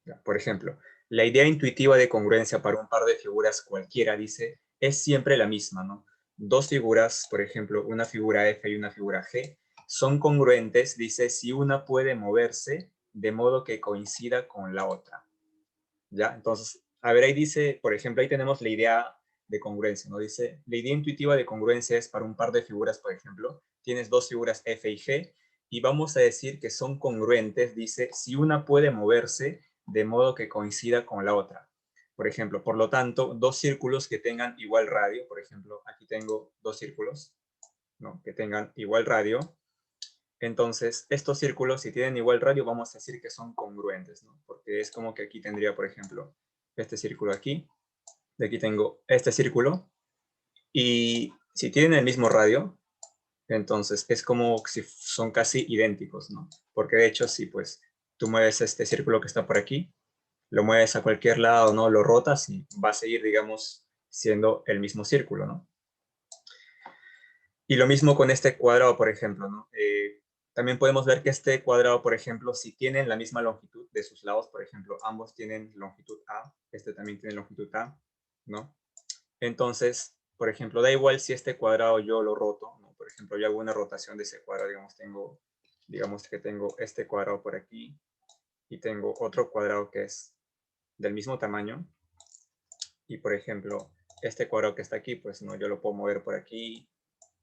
Ya, por ejemplo, la idea intuitiva de congruencia para un par de figuras cualquiera, dice, es siempre la misma, ¿no? Dos figuras, por ejemplo, una figura F y una figura G, son congruentes, dice, si una puede moverse de modo que coincida con la otra. ¿Ya? Entonces, a ver, ahí dice, por ejemplo, ahí tenemos la idea de congruencia, ¿no? Dice, la idea intuitiva de congruencia es para un par de figuras, por ejemplo, tienes dos figuras F y G, y vamos a decir que son congruentes, dice, si una puede moverse de modo que coincida con la otra. Por ejemplo, por lo tanto, dos círculos que tengan igual radio, por ejemplo, aquí tengo dos círculos, ¿no? Que tengan igual radio. Entonces, estos círculos, si tienen igual radio, vamos a decir que son congruentes, ¿no? Porque es como que aquí tendría, por ejemplo, este círculo aquí, de aquí tengo este círculo, y si tienen el mismo radio, entonces es como si son casi idénticos, ¿no? Porque de hecho, si pues tú mueves este círculo que está por aquí, lo mueves a cualquier lado, ¿no? Lo rotas y va a seguir, digamos, siendo el mismo círculo, ¿no? Y lo mismo con este cuadrado, por ejemplo, ¿no? También podemos ver que este cuadrado, por ejemplo, si tienen la misma longitud de sus lados, por ejemplo, ambos tienen longitud A, este también tiene longitud A, ¿no? Entonces, por ejemplo, da igual si este cuadrado yo lo roto, ¿no? Por ejemplo, yo hago una rotación de ese cuadrado, digamos que tengo este cuadrado por aquí y tengo otro cuadrado que es del mismo tamaño, y por ejemplo, este cuadrado que está aquí, pues no, yo lo puedo mover por aquí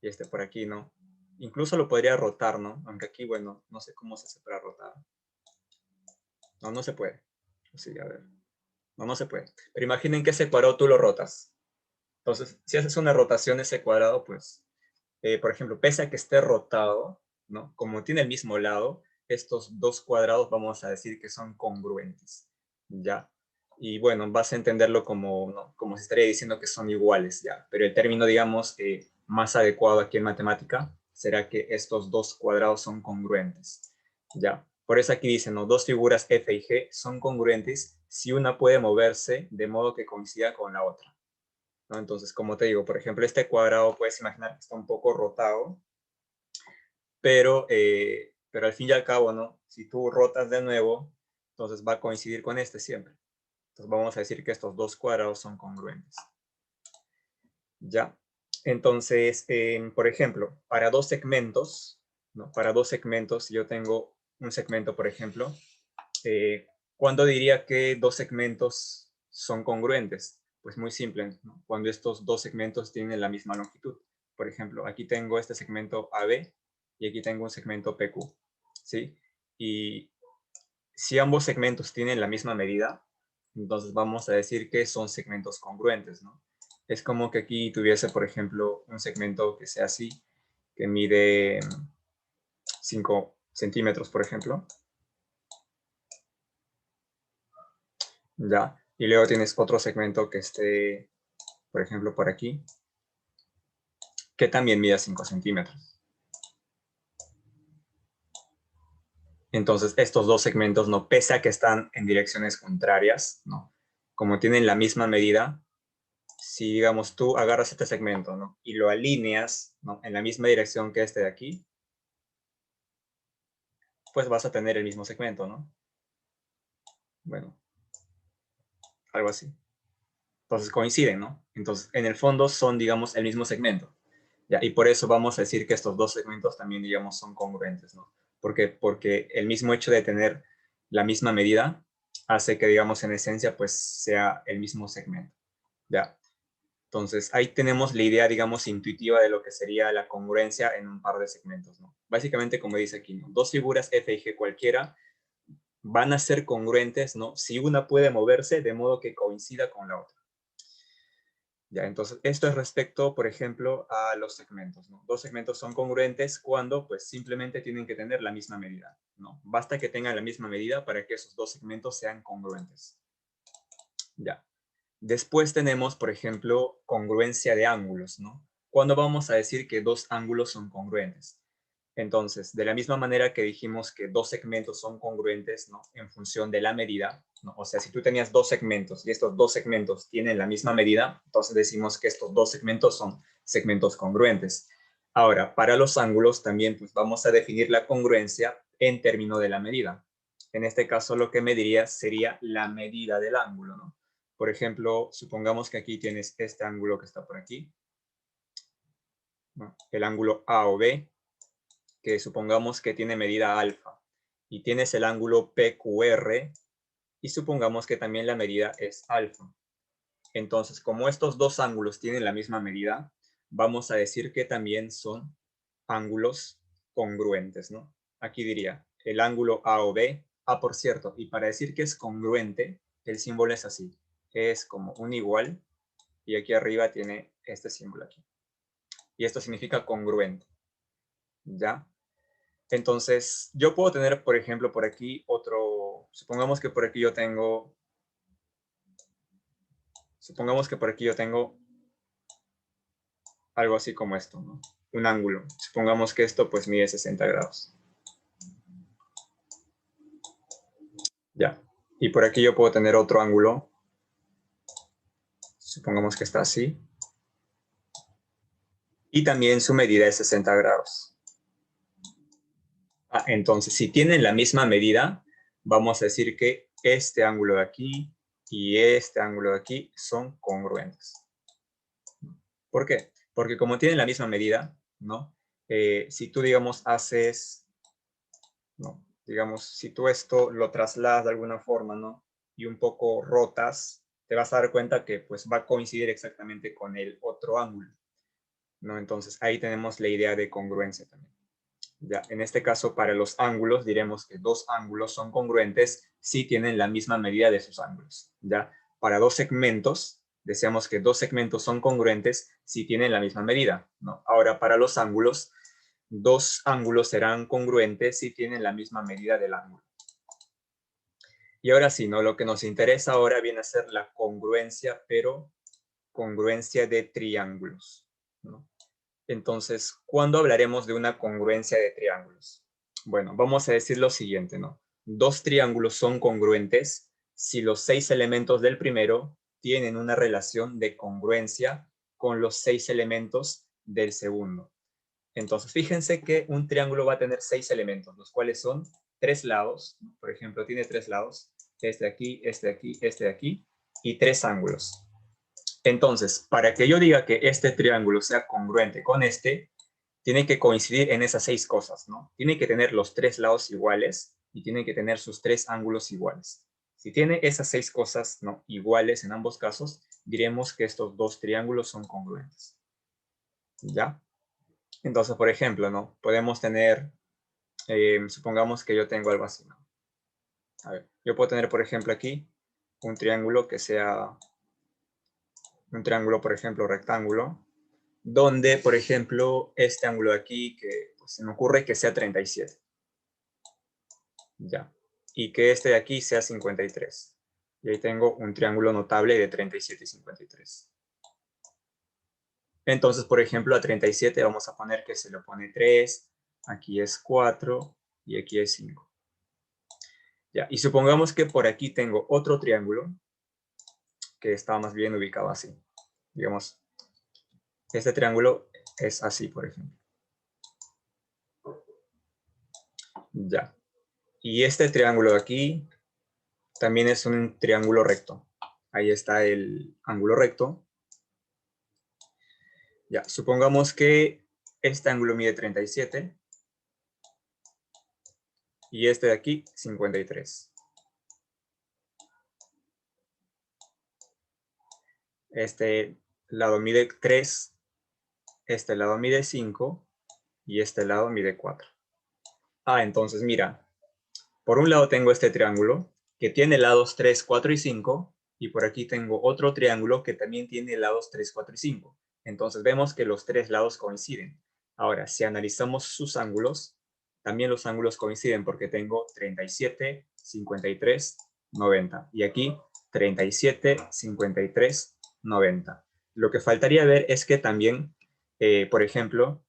y este por aquí, ¿no? Incluso lo podría rotar, ¿no? Aunque aquí, bueno, no sé cómo se hace para rotar. No, no se puede. Sí, a ver. No, no se puede. Pero imaginen que ese cuadrado tú lo rotas. Entonces, si haces una rotación de ese cuadrado, pues, por ejemplo, pese a que esté rotado, ¿no? Como tiene el mismo lado, estos dos cuadrados vamos a decir que son congruentes, ¿ya? Y bueno, vas a entenderlo como, ¿no? Como si estaría diciendo que son iguales, ¿ya? Pero el término, digamos, más adecuado aquí en matemática será que estos dos cuadrados son congruentes, ¿ya? Por eso aquí dicen, ¿no? Dos figuras F y G son congruentes si una puede moverse de modo que coincida con la otra, ¿no? Entonces, como te digo, por ejemplo, este cuadrado puedes imaginar que está un poco rotado, pero al fin y al cabo, ¿no? Si tú rotas de nuevo, entonces va a coincidir con este siempre. Entonces vamos a decir que estos dos cuadrados son congruentes. ¿Ya? Entonces, por ejemplo, para dos segmentos, ¿no? Para dos segmentos, si yo tengo un segmento, por ejemplo, ¿cuándo diría que dos segmentos son congruentes? Pues muy simple, ¿no? Cuando estos dos segmentos tienen la misma longitud. Por ejemplo, aquí tengo este segmento AB y aquí tengo un segmento PQ, ¿sí? Y si ambos segmentos tienen la misma medida, entonces vamos a decir que son segmentos congruentes, ¿no? Es como que aquí tuviese, por ejemplo, un segmento que sea así, que mide 5 centímetros, por ejemplo, ¿ya? Y luego tienes otro segmento que esté, por ejemplo, por aquí, que también mide 5 centímetros. Entonces, estos dos segmentos, no, pese a que están en direcciones contrarias, ¿no? Como tienen la misma medida, si, digamos, tú agarras este segmento, ¿no? Y lo alineas, ¿no? En la misma dirección que este de aquí, pues vas a tener el mismo segmento, ¿no? Bueno, algo así. Entonces coinciden, ¿no? Entonces, en el fondo son, digamos, el mismo segmento. ¿Ya? Y por eso vamos a decir que estos dos segmentos también, digamos, son congruentes, ¿no? ¿Por qué? Porque el mismo hecho de tener la misma medida hace que, digamos, en esencia, pues sea el mismo segmento, ¿ya? Entonces, ahí tenemos la idea, digamos, intuitiva de lo que sería la congruencia en un par de segmentos, ¿no? Básicamente, como dice aquí, ¿no? Dos figuras F y G cualquiera van a ser congruentes, ¿no? Si una puede moverse de modo que coincida con la otra. Ya, entonces, esto es respecto, por ejemplo, a los segmentos, ¿no? Dos segmentos son congruentes cuando, pues, simplemente tienen que tener la misma medida, ¿no? Basta que tengan la misma medida para que esos dos segmentos sean congruentes. Ya. Después tenemos, por ejemplo, congruencia de ángulos, ¿no? ¿Cuándo vamos a decir que dos ángulos son congruentes? Entonces, de la misma manera que dijimos que dos segmentos son congruentes, ¿no? En función de la medida, ¿no? O sea, si tú tenías dos segmentos y estos dos segmentos tienen la misma medida, entonces decimos que estos dos segmentos son segmentos congruentes. Ahora, para los ángulos también pues vamos a definir la congruencia en términos de la medida. En este caso lo que mediría sería la medida del ángulo, ¿no? Por ejemplo, supongamos que aquí tienes este ángulo que está por aquí, ¿no? El ángulo A o B, que supongamos que tiene medida alfa. Y tienes el ángulo PQR, y supongamos que también la medida es alfa. Entonces, como estos dos ángulos tienen la misma medida, vamos a decir que también son ángulos congruentes, ¿no? Aquí diría el ángulo A o B. Ah, por cierto, y para decir que es congruente, el símbolo es así. Es como un igual, y aquí arriba tiene este símbolo aquí. Y esto significa congruente, ¿ya? Entonces, yo puedo tener, por ejemplo, por aquí otro, supongamos que por aquí yo tengo algo así como esto, ¿no? Un ángulo. Supongamos que esto pues mide 60 grados. Ya. Y por aquí yo puedo tener otro ángulo. Supongamos que está así. Y también su medida es 60 grados. Ah, entonces, si tienen la misma medida, vamos a decir que este ángulo de aquí y este ángulo de aquí son congruentes. ¿Por qué? Porque como tienen la misma medida, ¿no? Si tú, digamos, haces, ¿no? Digamos, si tú esto lo trasladas de alguna forma, ¿no? Y un poco rotas, te vas a dar cuenta que pues va a coincidir exactamente con el otro ángulo, ¿no? Entonces ahí tenemos la idea de congruencia también. Ya, en este caso, para los ángulos, diremos que dos ángulos son congruentes si tienen la misma medida de sus ángulos. Ya, para dos segmentos, decíamos que dos segmentos son congruentes si tienen la misma medida, ¿no? Ahora, para los ángulos, dos ángulos serán congruentes si tienen la misma medida del ángulo. Y ahora sí, ¿no? Lo que nos interesa ahora viene a ser la congruencia, pero congruencia de triángulos, ¿no? Entonces, ¿cuándo hablaremos de una congruencia de triángulos? Bueno, vamos a decir lo siguiente, ¿no? Dos triángulos son congruentes si los 6 elementos del primero tienen una relación de congruencia con los 6 elementos del segundo. Entonces, fíjense que un triángulo va a tener 6 elementos, los cuales son 3 lados. Por ejemplo, tiene 3 lados, este de aquí, este de aquí, este de aquí, y 3 ángulos. Entonces, para que yo diga que este triángulo sea congruente con este, tiene que coincidir en esas 6 cosas, ¿no? Tiene que tener los 3 lados iguales y tiene que tener sus 3 ángulos iguales. Si tiene esas 6 cosas, ¿no?, iguales en ambos casos, diremos que estos dos triángulos son congruentes. ¿Ya? Entonces, por ejemplo, ¿no? Podemos tener, supongamos que yo tengo algo así, ¿no? A ver, yo puedo tener, por ejemplo, aquí un triángulo que sea un triángulo, por ejemplo, rectángulo, donde, por ejemplo, este ángulo de aquí, que pues, se me ocurre que sea 37. Ya. Y que este de aquí sea 53. Y ahí tengo un triángulo notable de 37 y 53. Entonces, por ejemplo, a 37 vamos a poner que se le pone 3, aquí es 4 y aquí es 5. Ya. Y supongamos que por aquí tengo otro triángulo que está más bien ubicado así. Digamos, este triángulo es así, por ejemplo. Ya. Y este triángulo de aquí también es un triángulo recto. Ahí está el ángulo recto. Ya, supongamos que este ángulo mide 37 y este de aquí 53. Este lado mide 3, este lado mide 5 y este lado mide 4. Ah, entonces mira, por un lado tengo este triángulo que tiene lados 3, 4 y 5 y por aquí tengo otro triángulo que también tiene lados 3, 4 y 5. Entonces vemos que los tres lados coinciden. Ahora, si analizamos sus ángulos, también los ángulos coinciden porque tengo 37, 53, 90. Y aquí 37, 53, 90. Lo que faltaría ver es que también, por ejemplo,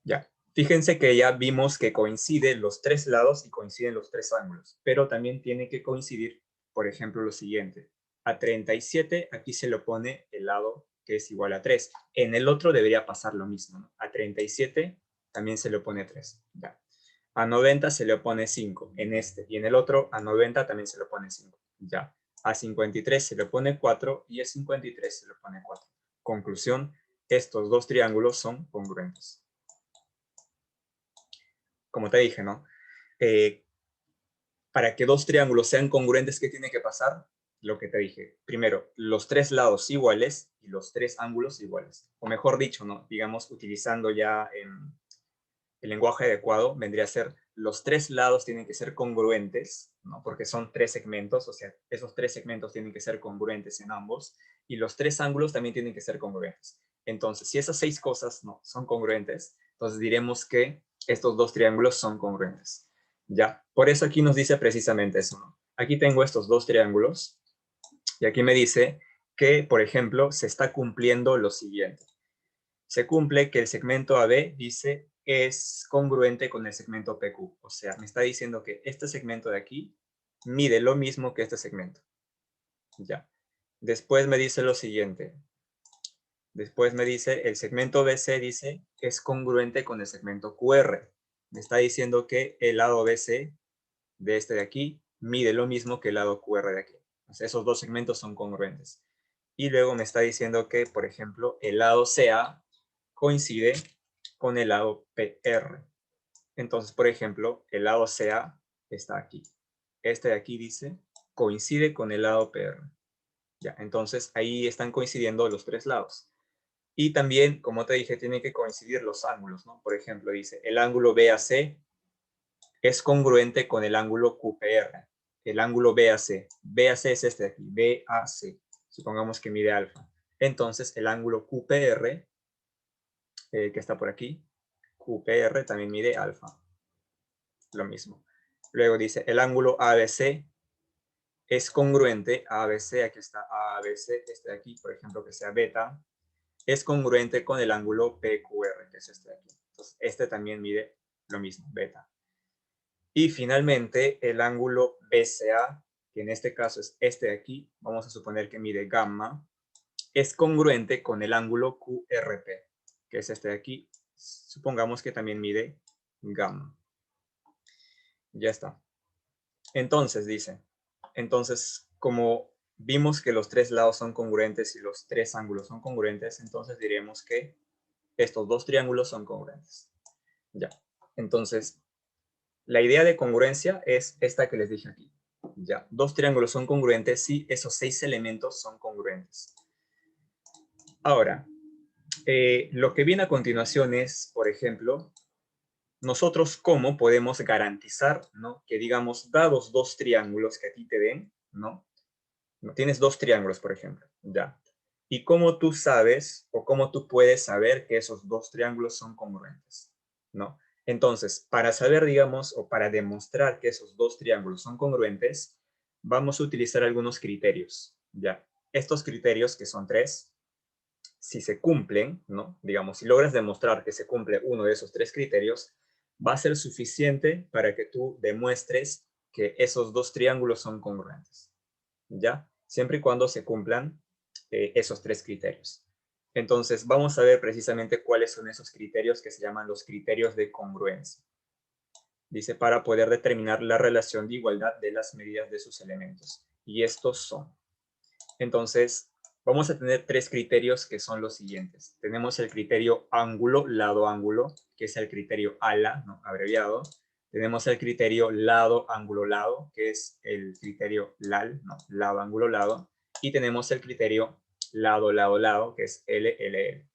ya, fíjense que ya vimos que coinciden los tres lados y coinciden los tres ángulos, pero también tiene que coincidir, por ejemplo, lo siguiente. A 37 aquí se le pone el lado que es igual a 3. En el otro debería pasar lo mismo, ¿no? A 37 también se le pone 3. Ya. A 90 se le opone 5 en este, y en el otro a 90 también se le opone 5. Ya. A 53 se le opone 4 y a 53 se le opone 4. Conclusión, estos dos triángulos son congruentes. Como te dije, ¿no? Para que dos triángulos sean congruentes, ¿qué tiene que pasar? Lo que te dije. Primero, los tres lados iguales y los tres ángulos iguales. O mejor dicho, ¿no? Digamos, utilizando ya el lenguaje adecuado, vendría a ser los tres lados tienen que ser congruentes, ¿no? Porque son tres segmentos, o sea, esos tres segmentos tienen que ser congruentes en ambos, y los tres ángulos también tienen que ser congruentes. Entonces, si esas seis cosas no son congruentes, entonces diremos que estos dos triángulos son congruentes. Ya, por eso aquí nos dice precisamente eso, ¿no? Aquí tengo estos dos triángulos, y aquí me dice que, por ejemplo, se está cumpliendo lo siguiente. Se cumple que el segmento AB dice es congruente con el segmento PQ. O sea, me está diciendo que este segmento de aquí mide lo mismo que este segmento. Ya. Después me dice lo siguiente. Después me dice el segmento BC dice es congruente con el segmento QR. Me está diciendo que el lado BC de este de aquí mide lo mismo que el lado QR de aquí. O sea, esos dos segmentos son congruentes. Y luego me está diciendo que, por ejemplo, el lado CA coincide con el lado PR. Entonces, por ejemplo, el lado CA está aquí. Este de aquí dice coincide con el lado PR. Ya, entonces ahí están coincidiendo los tres lados. Y también, como te dije, tienen que coincidir los ángulos, ¿no? Por ejemplo, dice el ángulo BAC es congruente con el ángulo QPR. El ángulo BAC. BAC es este de aquí, BAC. Supongamos que mide alfa. Entonces, el ángulo QPR, que está por aquí, QPR también mide alfa. Lo mismo. Luego dice, el ángulo ABC es congruente, ABC, aquí está ABC, este de aquí, por ejemplo, que sea beta, es congruente con el ángulo PQR, que es este de aquí. Entonces, este también mide lo mismo, beta. Y finalmente, el ángulo BCA, que en este caso es este de aquí, vamos a suponer que mide gamma, es congruente con el ángulo QRP, que es este de aquí. Supongamos que también mide gamma. Ya está. Entonces, dice, entonces, como vimos que los tres lados son congruentes y los tres ángulos son congruentes, entonces diremos que estos dos triángulos son congruentes. Ya. Entonces, la idea de congruencia es esta que les dije aquí. Ya. Dos triángulos son congruentes si esos seis elementos son congruentes. Ahora, lo que viene a continuación es, por ejemplo, nosotros cómo podemos garantizar, ¿no? Que digamos, dados dos triángulos que a ti te den, ¿no? Tienes dos triángulos, por ejemplo, ya. ¿Y cómo tú sabes o cómo tú puedes saber que esos dos triángulos son congruentes? ¿No? Entonces, para saber, digamos, o para demostrar que esos dos triángulos son congruentes, vamos a utilizar algunos criterios, ¿ya? Estos criterios, que son tres, si se cumplen, ¿no? Digamos, si logras demostrar que se cumple uno de esos tres criterios, va a ser suficiente para que tú demuestres que esos dos triángulos son congruentes, ¿ya? Siempre y cuando se cumplan esos tres criterios. Entonces, vamos a ver precisamente cuáles son esos criterios que se llaman los criterios de congruencia. Dice, para poder determinar la relación de igualdad de las medidas de sus elementos. Y estos son. Entonces, vamos a tener tres criterios que son los siguientes. Tenemos el criterio ángulo, lado ángulo, que es el criterio ALA, ¿no? Abreviado. Tenemos el criterio lado, ángulo, lado, que es el criterio LAL, ¿no? Lado, ángulo, lado. Y tenemos el criterio lado, lado, lado, que es LLL.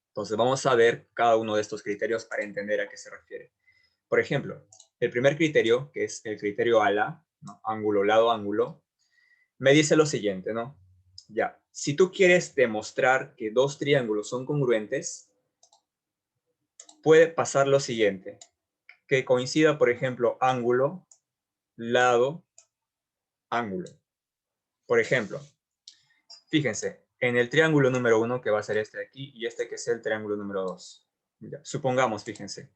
Entonces vamos a ver cada uno de estos criterios para entender a qué se refiere. Por ejemplo, el primer criterio, que es el criterio ALA, ¿no? Ángulo, lado, ángulo, me dice lo siguiente, ¿no? Ya, si tú quieres demostrar que dos triángulos son congruentes, puede pasar lo siguiente, que coincida, por ejemplo, ángulo, lado, ángulo. Por ejemplo, fíjense, en el triángulo número 1, que va a ser este de aquí, y este que es el triángulo número 2. Ya, supongamos, fíjense,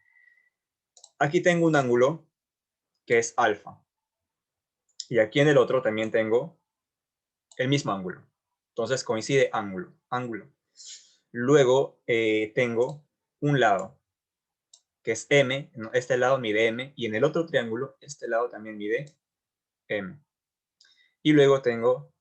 aquí tengo un ángulo que es alfa, y aquí en el otro también tengo el mismo ángulo. Entonces coincide ángulo, ángulo. Luego tengo un lado. que es M, ¿no? Este lado mide M, y en el otro triángulo, este lado también mide M. Y luego tengo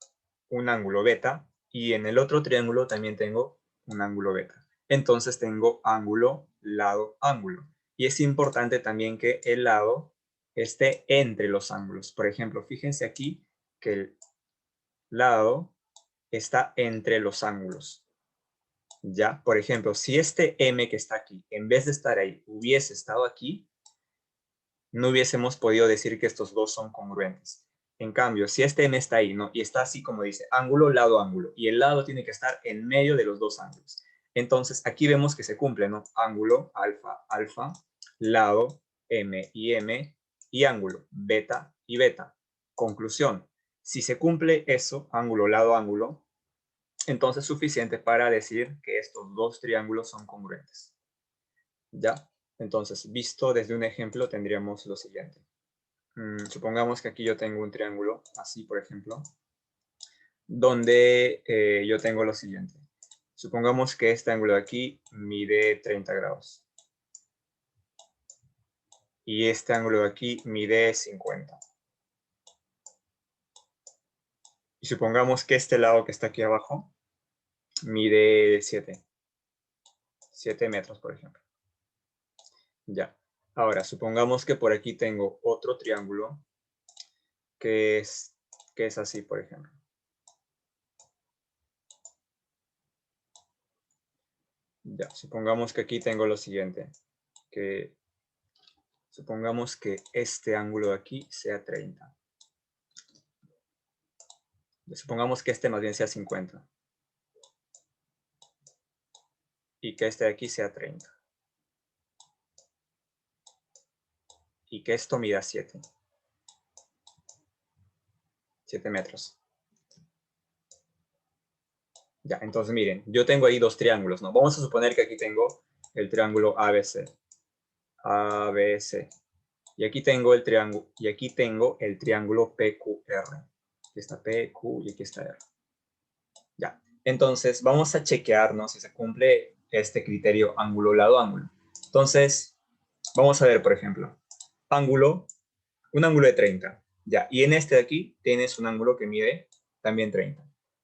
un ángulo beta, y en el otro triángulo también tengo un ángulo beta. Entonces tengo ángulo, lado, ángulo. Y es importante también que el lado esté entre los ángulos. Por ejemplo, fíjense aquí que el lado está entre los ángulos. ¿Ya? Por ejemplo, si este M que está aquí, en vez de estar ahí, hubiese estado aquí, no hubiésemos podido decir que estos dos son congruentes. En cambio, si este M está ahí, ¿no? Y está así como dice, ángulo, lado, ángulo. Y el lado tiene que estar en medio de los dos ángulos. Entonces, aquí vemos que se cumple, ¿no? Ángulo, alfa, alfa, lado, M y M, y ángulo, beta y beta. Conclusión, si se cumple eso, ángulo, lado, ángulo, entonces suficiente para decir que estos dos triángulos son congruentes. ¿Ya? Entonces, visto desde un ejemplo, tendríamos lo siguiente. Supongamos que aquí yo tengo un triángulo, así por ejemplo, donde yo tengo lo siguiente. Supongamos que este ángulo de aquí mide 30 grados. Y este ángulo de aquí mide 50. Y supongamos que este lado que está aquí abajo mide 7 metros, por ejemplo. Ya. Ahora, supongamos que por aquí tengo otro triángulo que es así, por ejemplo. Ya, supongamos que aquí tengo lo siguiente, que supongamos que este ángulo de aquí sea 30. Supongamos que este más bien sea 50. Y que este de aquí sea 30. Y que esto mida 7 metros. Ya, entonces miren, yo tengo ahí dos triángulos, ¿no? Vamos a suponer que aquí tengo el triángulo ABC. ABC. Y aquí tengo el triángulo PQR. Aquí está PQ y aquí está R. Ya. Entonces, vamos a chequearnos si se cumple este criterio ángulo, lado, ángulo. Entonces, vamos a ver, por ejemplo, un ángulo de 30. Ya. Y en este de aquí tienes un ángulo que mide también 30.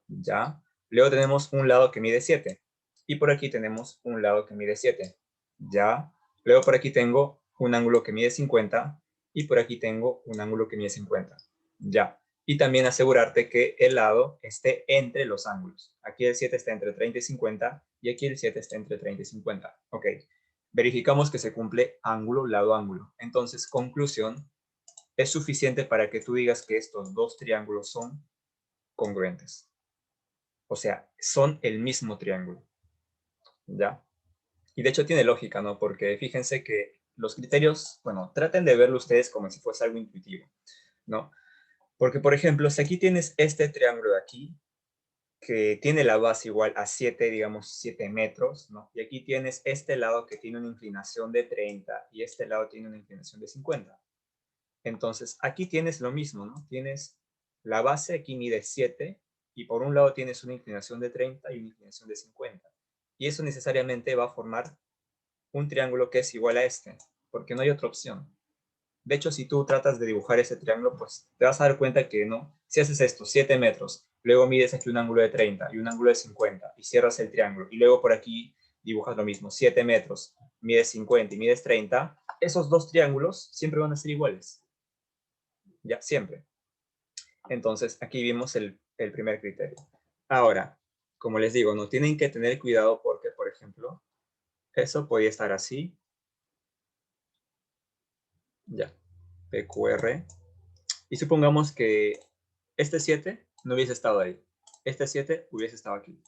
Ya. Luego tenemos un lado que mide 7. Y por aquí tenemos un lado que mide 7. Ya. Luego por aquí tengo un ángulo que mide 50. Y por aquí tengo un ángulo que mide 50. Ya. Y también asegurarte que el lado esté entre los ángulos. Aquí el 7 está entre 30 y 50 y aquí el 7 está entre 30 y 50. Ok. Verificamos que se cumple ángulo, lado, ángulo. Entonces, conclusión, es suficiente para que tú digas que estos dos triángulos son congruentes. O sea, son el mismo triángulo. ¿Ya? Y de hecho tiene lógica, ¿no? Porque fíjense que los criterios, bueno, traten de verlo ustedes como si fuese algo intuitivo, ¿no? Porque, por ejemplo, si aquí tienes este triángulo de aquí, que tiene la base igual a 7, digamos 7 metros, ¿no? Y aquí tienes este lado que tiene una inclinación de 30 y este lado tiene una inclinación de 50. Entonces, aquí tienes lo mismo, ¿no? Tienes la base, aquí mide 7, y por un lado tienes una inclinación de 30 y una inclinación de 50. Y eso necesariamente va a formar un triángulo que es igual a este, porque no hay otra opción. De hecho, si tú tratas de dibujar ese triángulo, pues te vas a dar cuenta que no. Si haces esto, 7 metros, luego mides aquí un ángulo de 30 y un ángulo de 50 y cierras el triángulo, y luego por aquí dibujas lo mismo, 7 metros, mides 50 y mides 30, esos dos triángulos siempre van a ser iguales. Ya, siempre. Entonces, aquí vimos el primer criterio. Ahora, como les digo, no tienen que tener cuidado porque, por ejemplo, eso podría estar así. Ya, PQR. Y supongamos que este 7 no hubiese estado ahí. Este 7 hubiese estado aquí.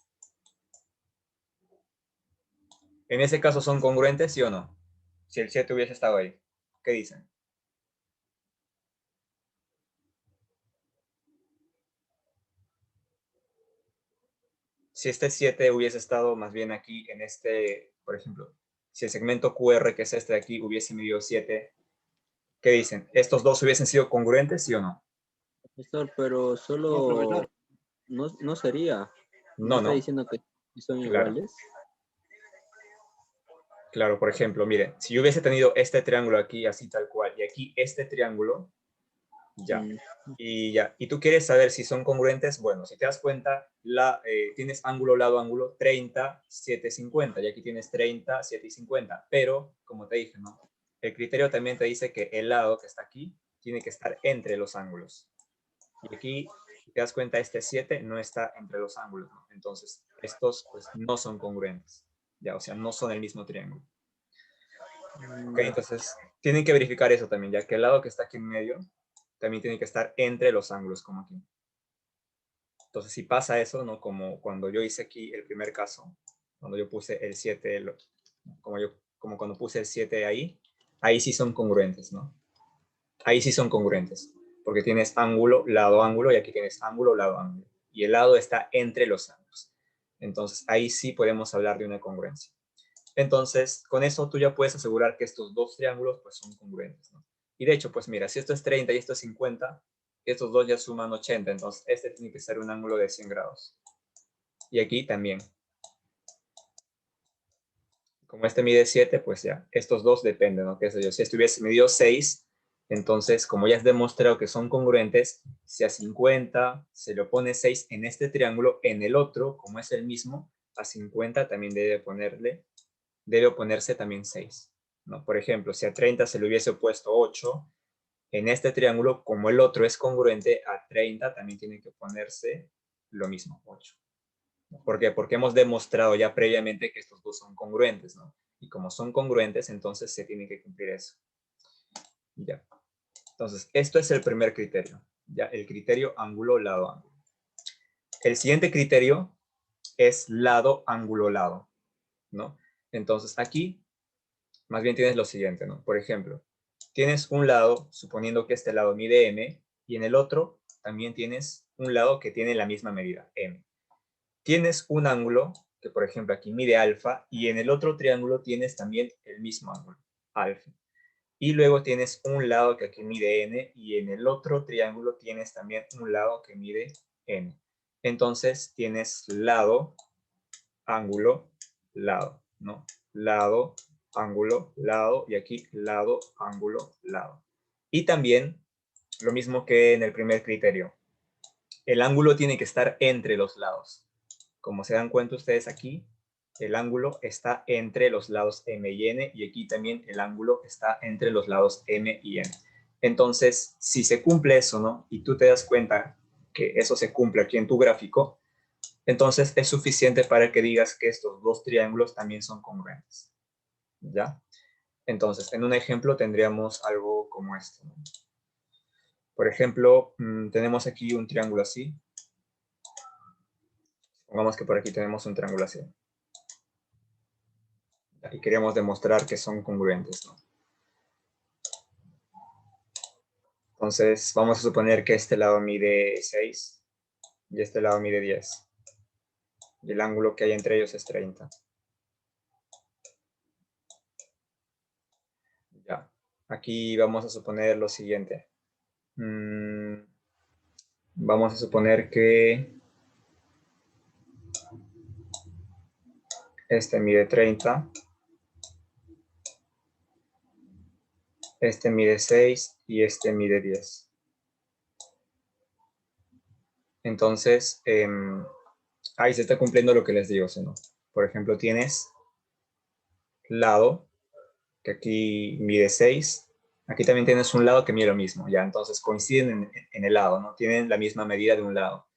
En ese caso, ¿son congruentes, sí o no? Si el 7 hubiese estado ahí. ¿Qué dicen? Si este 7 hubiese estado más bien aquí en este, por ejemplo, si el segmento QR, que es este de aquí, hubiese medido 7, ¿qué dicen? ¿Estos dos hubiesen sido congruentes, sí o no? Profesor, pero No, solo profesor. no sería. ¿No No, está no. diciendo que son Claro. iguales? Claro, por ejemplo, mire, si yo hubiese tenido este triángulo aquí, así tal cual, y aquí este triángulo, ya. Mm, Y ya. Y tú quieres saber si son congruentes. Bueno, si te das cuenta, tienes ángulo, lado, ángulo, 30, 7, 50. Y aquí tienes 30, 7 y 50. Pero, como te dije, ¿no? El criterio también te dice que el lado que está aquí tiene que estar entre los ángulos. Y aquí, si te das cuenta, este 7 no está entre los ángulos, ¿no? Entonces, estos pues no son congruentes. Ya, o sea, no son el mismo triángulo. Ok, ya. entonces tienen que verificar eso también, ya que el lado que está aquí en medio también tiene que estar entre los ángulos, como aquí. Entonces, si pasa eso, ¿no? Como cuando yo hice aquí el primer caso, cuando yo puse el 7, como cuando puse el 7 ahí sí son congruentes, ¿no? Ahí sí son congruentes, porque tienes ángulo, lado, ángulo, y aquí tienes ángulo, lado, ángulo. Y el lado está entre los ángulos. Entonces, ahí sí podemos hablar de una congruencia. Entonces, con eso tú ya puedes asegurar que estos dos triángulos pues son congruentes, ¿no? Y de hecho, pues mira, si esto es 30 y esto es 50, estos dos ya suman 80, entonces este tiene que ser un ángulo de 100 grados. Y aquí también. Como este mide 7, pues ya, estos dos dependen, ¿no? ¿Qué sé yo? Si este hubiese medido 6, entonces, como ya has demostrado que son congruentes, si a 50 se le pone 6 en este triángulo, en el otro, como es el mismo, a 50 también debe oponerse también 6, ¿no? Por ejemplo, si a 30 se le hubiese opuesto 8, en este triángulo, como el otro es congruente, a 30 también tiene que ponerse lo mismo, 8. ¿Por qué? Porque hemos demostrado ya previamente que estos dos son congruentes, ¿no? Y como son congruentes, entonces se tiene que cumplir eso. Ya. Entonces, esto es el primer criterio. Ya, el criterio ángulo, lado, ángulo. El siguiente criterio es lado, ángulo, lado, ¿no? Entonces, aquí más bien tienes lo siguiente, ¿no? Por ejemplo, tienes un lado, suponiendo que este lado mide m, y en el otro también tienes un lado que tiene la misma medida, m. Tienes un ángulo, que por ejemplo aquí mide alfa, y en el otro triángulo tienes también el mismo ángulo, alfa. Y luego tienes un lado que aquí mide n, y en el otro triángulo tienes también un lado que mide n. Entonces tienes lado, ángulo, lado, ¿no? Lado, ángulo, lado, y aquí lado, ángulo, lado. Y también, lo mismo que en el primer criterio, el ángulo tiene que estar entre los lados. Como se dan cuenta ustedes aquí, el ángulo está entre los lados M y N, y aquí también el ángulo está entre los lados M y N. Entonces, si se cumple eso, ¿no? Y tú te das cuenta que eso se cumple aquí en tu gráfico, entonces es suficiente para que digas que estos dos triángulos también son congruentes, ¿ya? Entonces, en un ejemplo tendríamos algo como esto, ¿no? Por ejemplo, tenemos aquí un triángulo así. Pongamos que por aquí tenemos un triángulo así. Y queríamos demostrar que son congruentes, ¿no? Entonces, vamos a suponer que este lado mide 6 y este lado mide 10. Y el ángulo que hay entre ellos es 30. Ya. Aquí vamos a suponer lo siguiente. Vamos a suponer que este mide 30, este mide 6 y este mide 10. Entonces, ahí se está cumpliendo lo que les digo, ¿no? Por ejemplo, tienes lado, que aquí mide 6. Aquí también tienes un lado que mide lo mismo, ¿ya? Entonces coinciden en el lado, ¿no? Tienen la misma medida de un lado.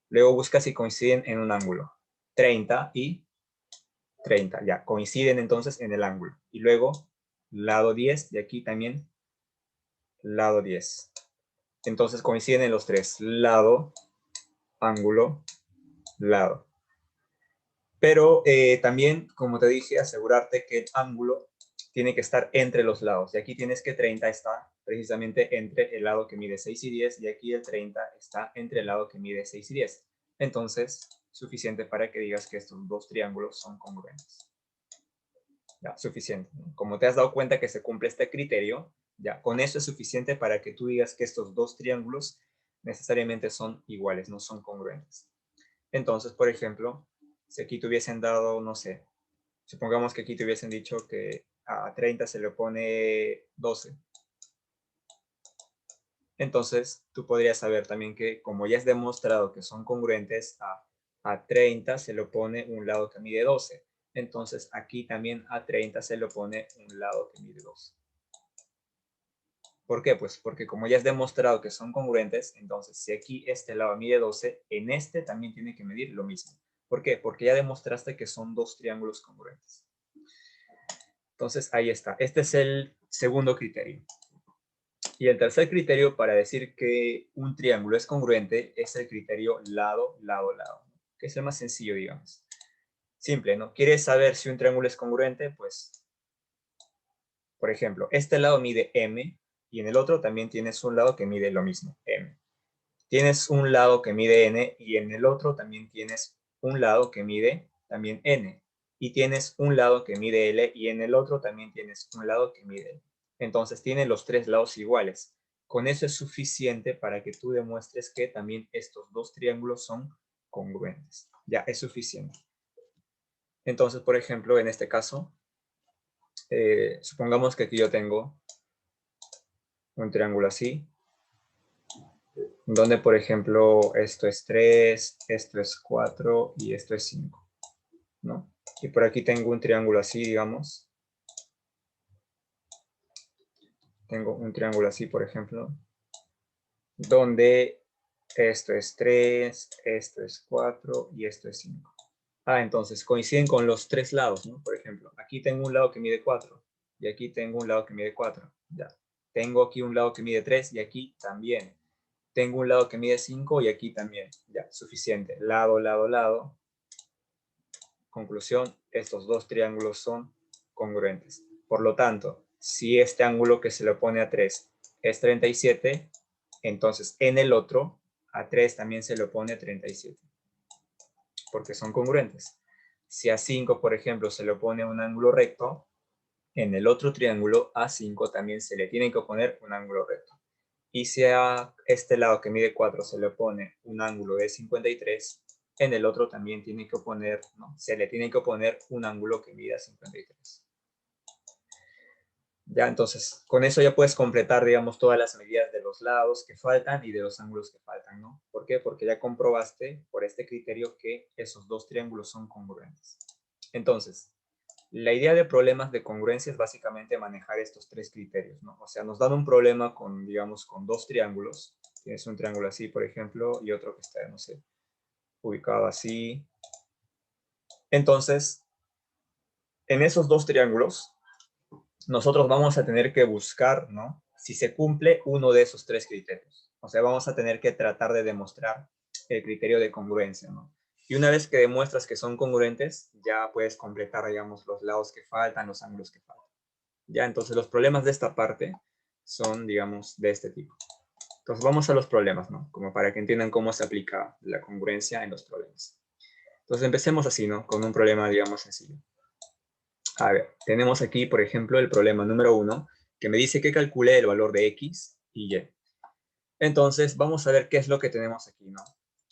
Luego buscas si coinciden en un ángulo. 30 y 30, ya. Coinciden entonces en el ángulo. Y luego, lado 10, y aquí también lado 10. Entonces coinciden en los tres. Lado, ángulo, lado. Pero también, como te dije, asegurarte que el ángulo tiene que estar entre los lados. Y aquí tienes que 30 está precisamente entre el lado que mide 6 y 10, y aquí el 30 está entre el lado que mide 6 y 10. Entonces, suficiente para que digas que estos dos triángulos son congruentes. Ya, suficiente. Como te has dado cuenta que se cumple este criterio, ya, con eso es suficiente para que tú digas que estos dos triángulos necesariamente son iguales, no son congruentes. Entonces, por ejemplo, si aquí te hubiesen dado, no sé, Supongamos que aquí te hubiesen dicho que a 30 se le pone 12. Entonces, tú podrías saber también que, como ya es demostrado que son congruentes, a 30 se le opone un lado que mide 12. Entonces, aquí también a 30 se le opone un lado que mide 12. ¿Por qué? Pues porque como ya es demostrado que son congruentes, entonces si aquí este lado mide 12, en este también tiene que medir lo mismo. ¿Por qué? Porque ya demostraste que son dos triángulos congruentes. Entonces, ahí está. Este es el segundo criterio. Y el tercer criterio para decir que un triángulo es congruente es el criterio lado, lado, lado, que es el más sencillo, digamos. Simple, ¿no? ¿Quieres saber si un triángulo es congruente? Pues, por ejemplo, este lado mide m y en el otro también tienes un lado que mide lo mismo, m. Tienes un lado que mide n y en el otro también tienes un lado que mide también n. Y tienes un lado que mide l y en el otro también tienes un lado que mide l. Entonces tiene los tres lados iguales. Con eso es suficiente para que tú demuestres que también estos dos triángulos son congruentes. Ya, es suficiente. Entonces, por ejemplo, en este caso, supongamos que aquí yo tengo un triángulo así, donde, por ejemplo, esto es 3, esto es 4 y esto es 5, ¿no? Y por aquí tengo un triángulo así, digamos. Tengo un triángulo así, por ejemplo, donde esto es 3, esto es 4 y esto es 5. Entonces coinciden con los tres lados, ¿no? Por ejemplo, aquí tengo un lado que mide 4 y aquí tengo un lado que mide 4. Ya. Tengo aquí un lado que mide 3 y aquí también. Tengo un lado que mide 5 y aquí también. Ya, suficiente. Lado, lado, lado. Conclusión, estos dos triángulos son congruentes. Por lo tanto, si este ángulo que se le opone a 3 es 37, entonces en el otro a 3 también se le opone 37, porque son congruentes. Si a 5, por ejemplo, se le opone un ángulo recto, en el otro triángulo a 5 también se le tiene que oponer un ángulo recto. Y si a este lado que mide 4 se le opone un ángulo de 53, en el otro también tiene que oponer, ¿no? Se le tiene que oponer un ángulo que mida 53. Ya, entonces, con eso ya puedes completar, digamos, todas las medidas de los lados que faltan y de los ángulos que faltan, ¿no? ¿Por qué? Porque ya comprobaste por este criterio que esos dos triángulos son congruentes. Entonces, la idea de problemas de congruencia es básicamente manejar estos tres criterios, ¿no? O sea, nos dan un problema con, digamos, con dos triángulos. Tienes un triángulo así, por ejemplo, y otro que está, no sé, ubicado así. Entonces, en esos dos triángulos, nosotros vamos a tener que buscar, ¿no? Si se cumple uno de esos tres criterios. O sea, vamos a tener que tratar de demostrar el criterio de congruencia, ¿no? Y una vez que demuestras que son congruentes, ya puedes completar, digamos, los lados que faltan, los ángulos que faltan. Ya, entonces los problemas de esta parte son, digamos, de este tipo. Entonces vamos a los problemas, ¿no? Como para que entiendan cómo se aplica la congruencia en los problemas. Entonces empecemos así, ¿no? Con un problema, digamos, sencillo. A ver, tenemos aquí, por ejemplo, el problema número 1, que me dice que calcule el valor de X y Y. Entonces, vamos a ver qué es lo que tenemos aquí, ¿no?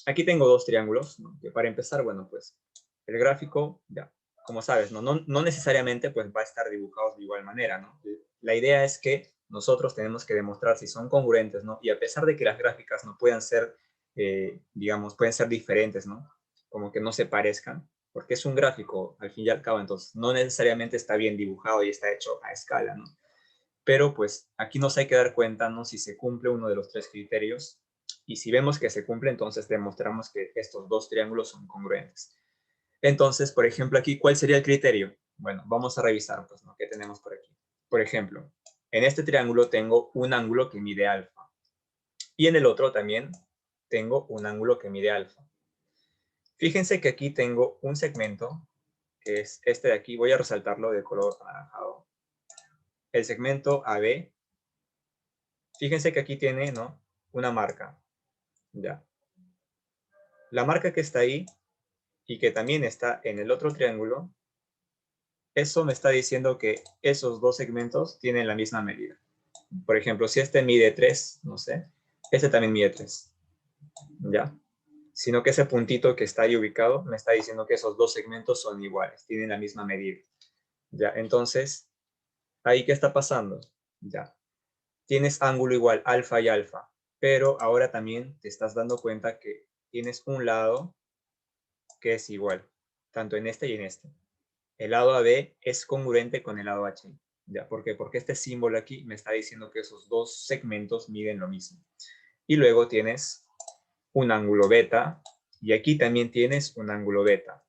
Aquí tengo dos triángulos, ¿no? Que para empezar, bueno, pues, el gráfico, ya, como sabes, no necesariamente pues va a estar dibujados de igual manera, ¿no? La idea es que nosotros tenemos que demostrar si son congruentes, ¿no? Y a pesar de que las gráficas no puedan ser, digamos, pueden ser diferentes, ¿no? Como que no se parezcan, porque es un gráfico, al fin y al cabo, entonces no necesariamente está bien dibujado y está hecho a escala, ¿no? Pero pues aquí nos hay que dar cuenta, ¿no? Si se cumple uno de los tres criterios, y si vemos que se cumple, entonces demostramos que estos dos triángulos son congruentes. Entonces, por ejemplo, aquí, ¿cuál sería el criterio? Bueno, vamos a revisar, pues, ¿no? ¿Qué tenemos por aquí? Por ejemplo, en este triángulo tengo un ángulo que mide alfa. Y en el otro también tengo un ángulo que mide alfa. Fíjense que aquí tengo un segmento, que es este de aquí. Voy a resaltarlo de color anaranjado. El segmento AB. Fíjense que aquí tiene, ¿no? Una marca. Ya. La marca que está ahí y que también está en el otro triángulo, eso me está diciendo que esos dos segmentos tienen la misma medida. Por ejemplo, si este mide 3, no sé, este también mide 3. ¿Ya? sino que ese puntito que está ahí ubicado me está diciendo que esos dos segmentos son iguales, tienen la misma medida. Ya, entonces, ¿ahí qué está pasando? Ya, tienes ángulo igual, alfa y alfa, pero ahora también te estás dando cuenta que tienes un lado que es igual, tanto en este y en este. El lado AB es congruente con el lado HI. ¿Ya? ¿Por qué? Porque este símbolo aquí me está diciendo que esos dos segmentos miden lo mismo. Y luego tienes un ángulo beta, y aquí también tienes un ángulo beta.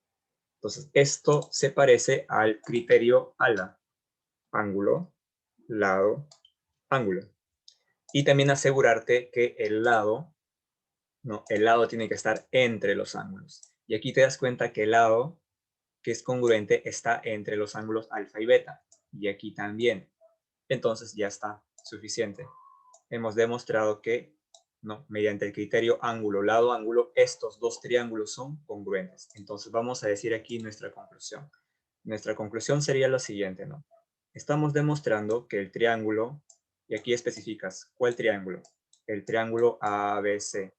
Entonces, esto se parece al criterio ALA. Ángulo, lado, ángulo. Y también asegurarte que el lado, no, el lado tiene que estar entre los ángulos. Y aquí te das cuenta que el lado que es congruente está entre los ángulos alfa y beta. Y aquí también. Entonces ya está suficiente. Hemos demostrado que, no, mediante el criterio ángulo, lado, ángulo, estos dos triángulos son congruentes. Entonces vamos a decir aquí nuestra conclusión. Nuestra conclusión sería la siguiente, ¿no? Estamos demostrando que el triángulo, y aquí especificas, ¿cuál triángulo? El triángulo ABC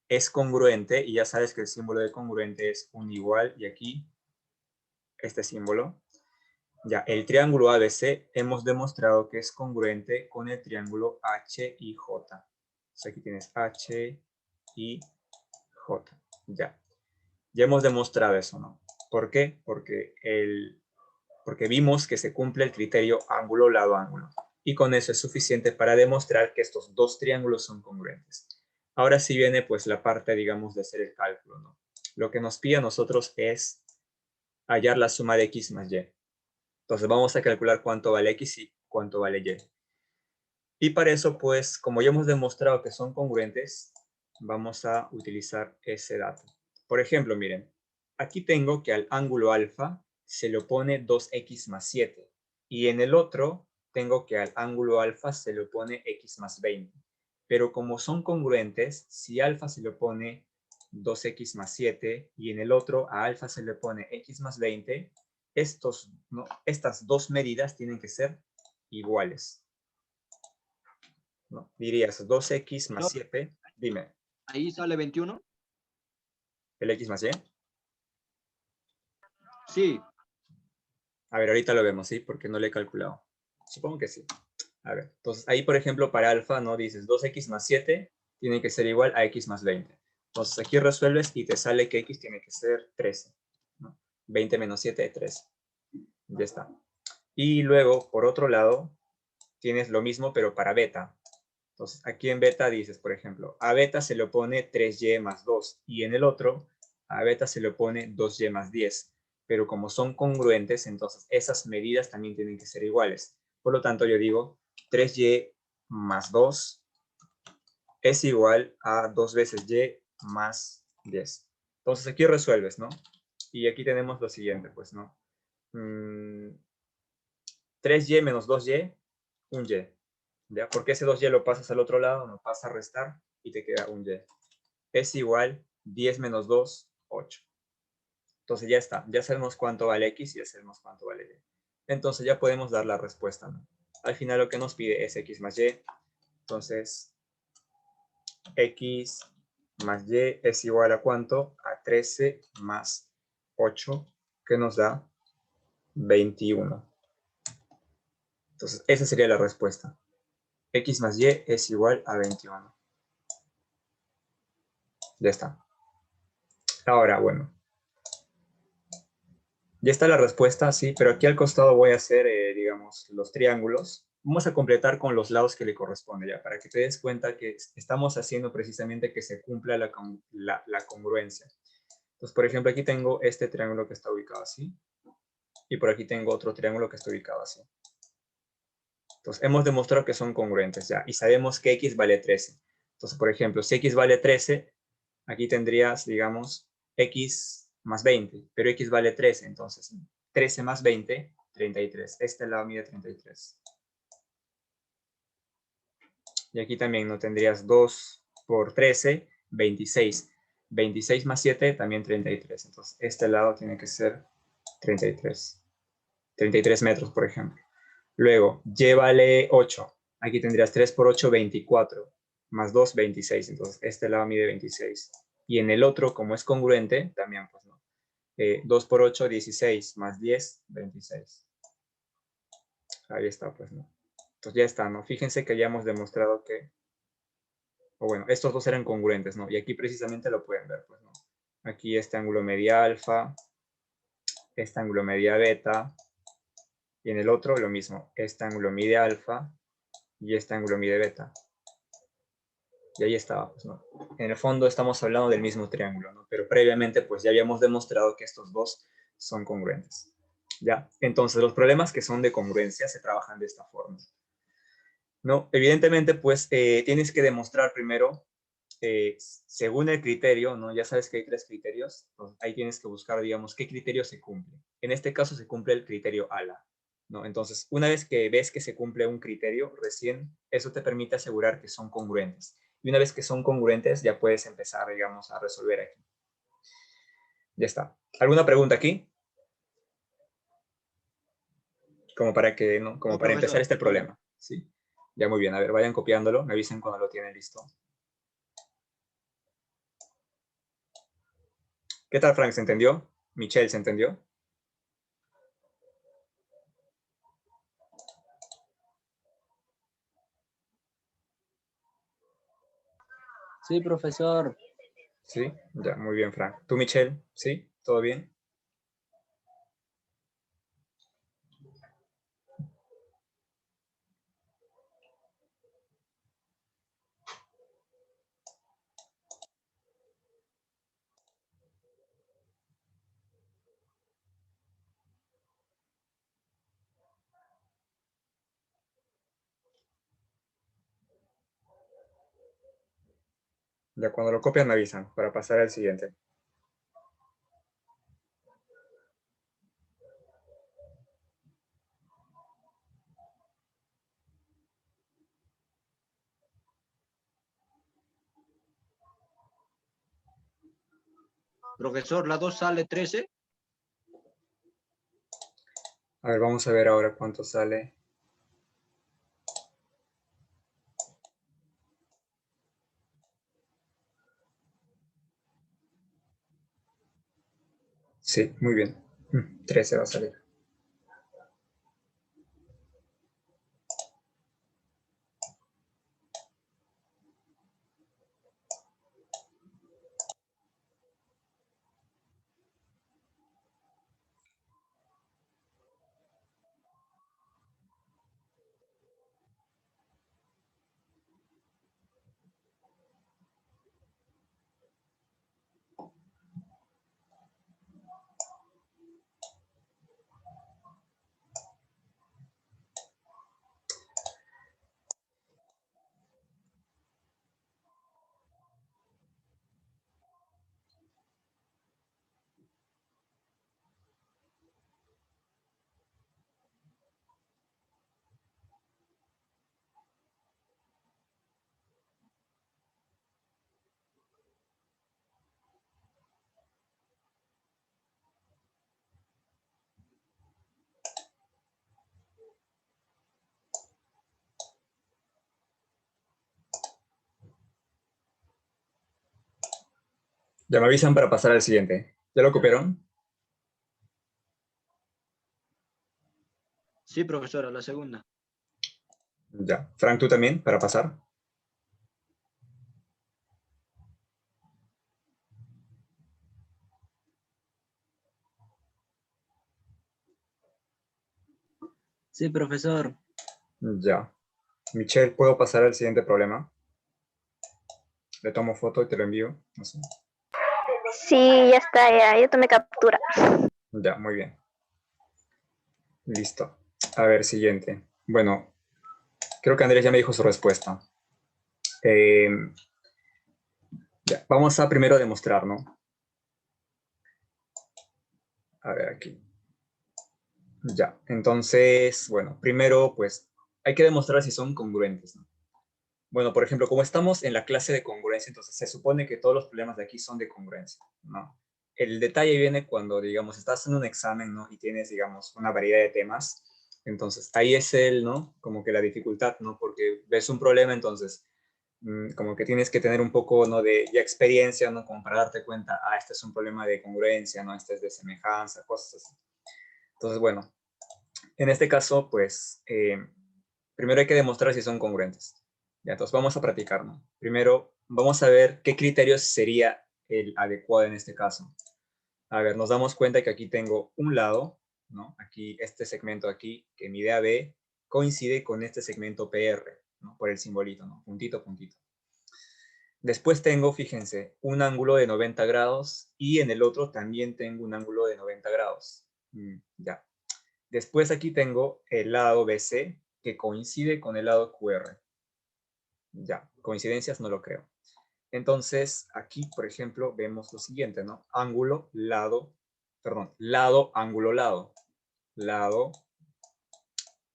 es congruente, y ya sabes que el símbolo de congruente es un igual, y aquí este símbolo. Ya, el triángulo ABC hemos demostrado que es congruente con el triángulo HIJ. Entonces aquí tienes HIJ. Ya. Ya hemos demostrado eso, ¿no? ¿Por qué? Porque vimos que se cumple el criterio ángulo, lado, ángulo. Y con eso es suficiente para demostrar que estos dos triángulos son congruentes. Ahora sí viene pues la parte, digamos, de hacer el cálculo, ¿no? Lo que nos pide a nosotros es hallar la suma de x más y. Entonces vamos a calcular cuánto vale x y cuánto vale y. Y para eso, pues, como ya hemos demostrado que son congruentes, vamos a utilizar ese dato. Por ejemplo, miren, aquí tengo que al ángulo alfa se le opone 2x más 7. Y en el otro tengo que al ángulo alfa se le opone x más 20. Pero como son congruentes, si alfa se le opone 2x más 7 y en el otro a alfa se le pone x más 20, estas dos medidas tienen que ser iguales, ¿no? Dirías 2x más 7, dime, Ahí sale 21. ¿el x más y? Sí. A ver, ahorita lo vemos, ¿sí? Porque no lo he calculado. Supongo que sí. A ver, entonces ahí, por ejemplo, para alfa, ¿no? Dices 2x más 7 tiene que ser igual a x más 20. Entonces aquí resuelves y te sale que x tiene que ser 13, ¿no? 20 menos 7 es 13. Ya está. Y luego, por otro lado, tienes lo mismo, pero para beta. Entonces, aquí en beta dices, por ejemplo, a beta se le opone 3y más 2, y en el otro, a beta se le opone 2y más 10. Pero como son congruentes, entonces esas medidas también tienen que ser iguales. Por lo tanto, yo digo 3y más 2 es igual a 2 veces y más 10. Entonces, aquí resuelves, ¿no? Y aquí tenemos lo siguiente, pues, ¿no? 3y menos 2y, un y. ¿Ya? Porque ese 2y lo pasas al otro lado, no pasa a restar y te queda un y. Es igual 10 menos 2, 8. Entonces ya está, ya sabemos cuánto vale x y ya sabemos cuánto vale y. Entonces ya podemos dar la respuesta, ¿no? Al final lo que nos pide es x más y. Entonces, x más y es igual a ¿cuánto? A 13 más 8, que nos da 21. Entonces, esa sería la respuesta. X más y es igual a 21. Ya está. Ahora, bueno. Ya está la respuesta, sí, pero aquí al costado voy a hacer, digamos, los triángulos. Vamos a completar con los lados que le corresponde ya, para que te des cuenta que estamos haciendo precisamente que se cumpla la congruencia. Entonces, por ejemplo, aquí tengo este triángulo que está ubicado así, y por aquí tengo otro triángulo que está ubicado así. Entonces, hemos demostrado que son congruentes ya, y sabemos que x vale 13. Entonces, por ejemplo, si x vale 13, aquí tendrías, digamos, x más 20, pero x vale 13, entonces 13 más 20, 33. Este lado mide 33. Y aquí también no tendrías 2 por 13, 26. 26 más 7, también 33. Entonces, este lado tiene que ser 33. 33 metros, por ejemplo. Luego, y vale 8. Aquí tendrías 3 por 8, 24. más 2, 26. Entonces, este lado mide 26. Y en el otro, como es congruente, también, pues, ¿no? 2 por 8, 16, más 10, 26. Ahí está, pues, ¿no? Entonces ya está, ¿no? Fíjense que ya hemos demostrado que, o bueno, estos dos eran congruentes, ¿no? Y aquí precisamente lo pueden ver, pues, ¿no? Aquí este ángulo media alfa, este ángulo media beta, y en el otro lo mismo, este ángulo mide alfa y este ángulo mide beta. Y ahí estaba, pues, ¿no? En el fondo estamos hablando del mismo triángulo, ¿no? Pero previamente, pues, ya habíamos demostrado que estos dos son congruentes. ¿Ya? Entonces, los problemas que son de congruencia se trabajan de esta forma. ¿No? Evidentemente, pues, tienes que demostrar primero, según el criterio, ¿no? Ya sabes que hay 3 criterios, pues, ahí tienes que buscar, digamos, qué criterio se cumple. En este caso se cumple el criterio ALA, ¿no? Entonces, una vez que ves que se cumple un criterio, recién eso te permite asegurar que son congruentes. Y una vez que son congruentes, ya puedes empezar, digamos, a resolver aquí. Ya está. ¿Alguna pregunta aquí? Como para que, ¿no? Como No, para empezar profesor, este todo bien. problema, ¿sí? Ya muy bien. A ver, vayan copiándolo. Me avisen cuando lo tienen listo. ¿Qué tal, Frank? ¿Se entendió? Michelle, ¿se entendió? Sí, profesor. Sí, ya, muy bien, Frank. ¿Tú, Michelle? ¿Sí? ¿Todo bien? Ya cuando lo copian me avisan para pasar al siguiente. Profesor, la 2 sale 13. A ver, vamos a ver ahora cuánto sale. Sí, muy bien. 13 va a salir. Ya me avisan para pasar al siguiente. ¿Ya lo copiaron? Sí, profesora, la segunda. Ya. Frank, ¿tú también para pasar? Sí, profesor. Ya. Michelle, ¿puedo pasar al siguiente problema? Le tomo foto y te lo envío. No sé. Sí, ya está, ya tomé captura. Ya, muy bien. Listo. A ver, siguiente. Bueno, creo que Andrés ya me dijo su respuesta. Eh, ya, vamos a primero demostrar, ¿no? A ver, aquí. Ya, entonces, bueno, primero, pues, hay que demostrar si son congruentes, ¿no? Bueno, por ejemplo, como estamos en la clase de congruencia, entonces se supone que todos los problemas de aquí son de congruencia, ¿no? El detalle viene cuando, digamos, estás en un examen, ¿no? Y tienes, digamos, una variedad de temas. Entonces, ahí es ¿no? Como que la dificultad, ¿no? Porque ves un problema, entonces, como que tienes que tener un poco, ¿no?, de ya experiencia, ¿no?, como para darte cuenta, este es un problema de congruencia, ¿no?, este es de semejanza, cosas así. Entonces, bueno, en este caso, pues, primero hay que demostrar si son congruentes. Ya, entonces vamos a practicar, ¿no? Primero, vamos a ver qué criterios sería el adecuado en este caso. A ver, nos damos cuenta que aquí tengo un lado, ¿no? Aquí, este segmento aquí, que mide AB, coincide con este segmento PR, ¿no?, por el simbolito, ¿no? Puntito, puntito. Después tengo, fíjense, un ángulo de 90 grados y en el otro también tengo un ángulo de 90 grados. Ya. Después aquí tengo el lado BC que coincide con el lado QR. Ya, coincidencias no lo creo. Entonces, aquí, por ejemplo, vemos lo siguiente, ¿no? Ángulo, lado, perdón, lado, ángulo, lado. Lado,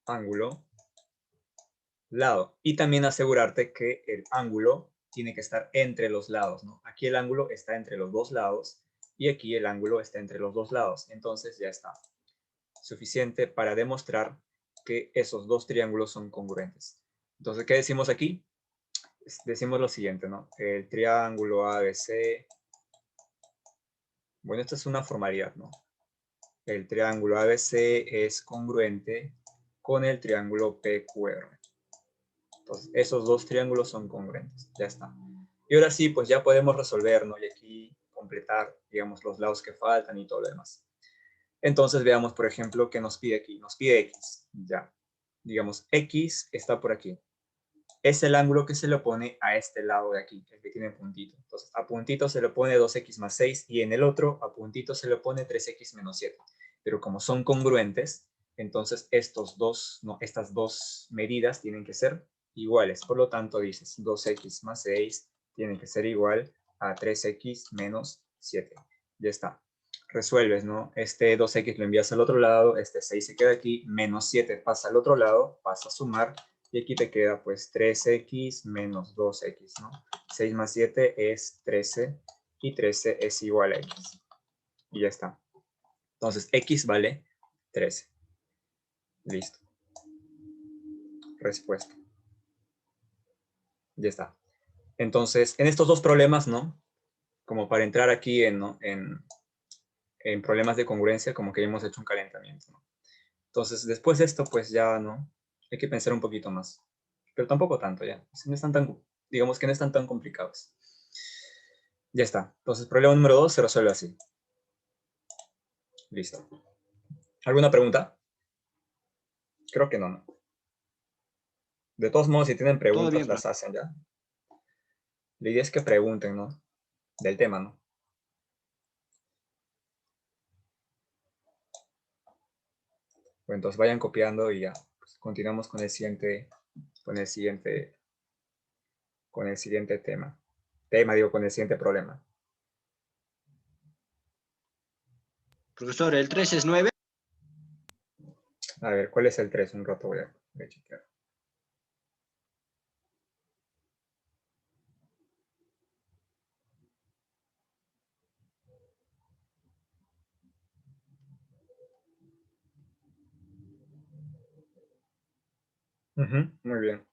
ángulo, lado. Y también asegurarte que el ángulo tiene que estar entre los lados, ¿no? Aquí el ángulo está entre los dos lados y aquí el ángulo está entre los dos lados. Entonces ya está. Suficiente para demostrar que esos dos triángulos son congruentes. Entonces, ¿qué decimos aquí? Decimos lo siguiente, ¿no? El triángulo ABC. Bueno, esta es una formalidad, ¿no? El triángulo ABC es congruente con el triángulo PQR. Entonces, esos dos triángulos son congruentes. Ya está. Y ahora sí, pues ya podemos resolver, ¿no? Y aquí completar, digamos, los lados que faltan y todo lo demás. Entonces, veamos, por ejemplo, qué nos pide aquí. Nos pide X. Ya. Digamos, X está por aquí. Es el ángulo que se le pone a este lado de aquí, el que tiene puntito. Entonces, a puntito se le pone 2x más 6 y en el otro, a puntito se le pone 3x menos 7. Pero como son congruentes, entonces estas dos medidas tienen que ser iguales. Por lo tanto, dices 2x más 6 tiene que ser igual a 3x menos 7. Ya está. Resuelves, ¿no? Este 2x lo envías al otro lado, este 6 se queda aquí, menos 7 pasa al otro lado, pasa a sumar, y aquí te queda pues 3x menos 2x, ¿no? 6 más 7 es 13 y 13 es igual a x. Y ya está. Entonces x vale 13. Listo. Respuesta. Ya está. Entonces, en estos dos problemas, ¿no? Como para entrar aquí en problemas de congruencia, como que ya hemos hecho un calentamiento, ¿no? Entonces, después de esto, pues ya, ¿no? Hay que pensar un poquito más. Pero tampoco tanto, ya. No están tan, digamos que no están tan complicados. Ya está. Entonces, problema número 2 se resuelve así. Listo. ¿Alguna pregunta? Creo que no, ¿no? De todos modos, si tienen Todo preguntas, bien, las profe. hacen ya. La idea es que pregunten, ¿no? Del tema, ¿no? Bueno, entonces vayan copiando y ya. Pues, continuamos con el siguiente tema. Con el siguiente problema. Profesor, ¿el 3 es 9? A ver, ¿cuál es el 3? Un rato voy a chequear. Muy bien.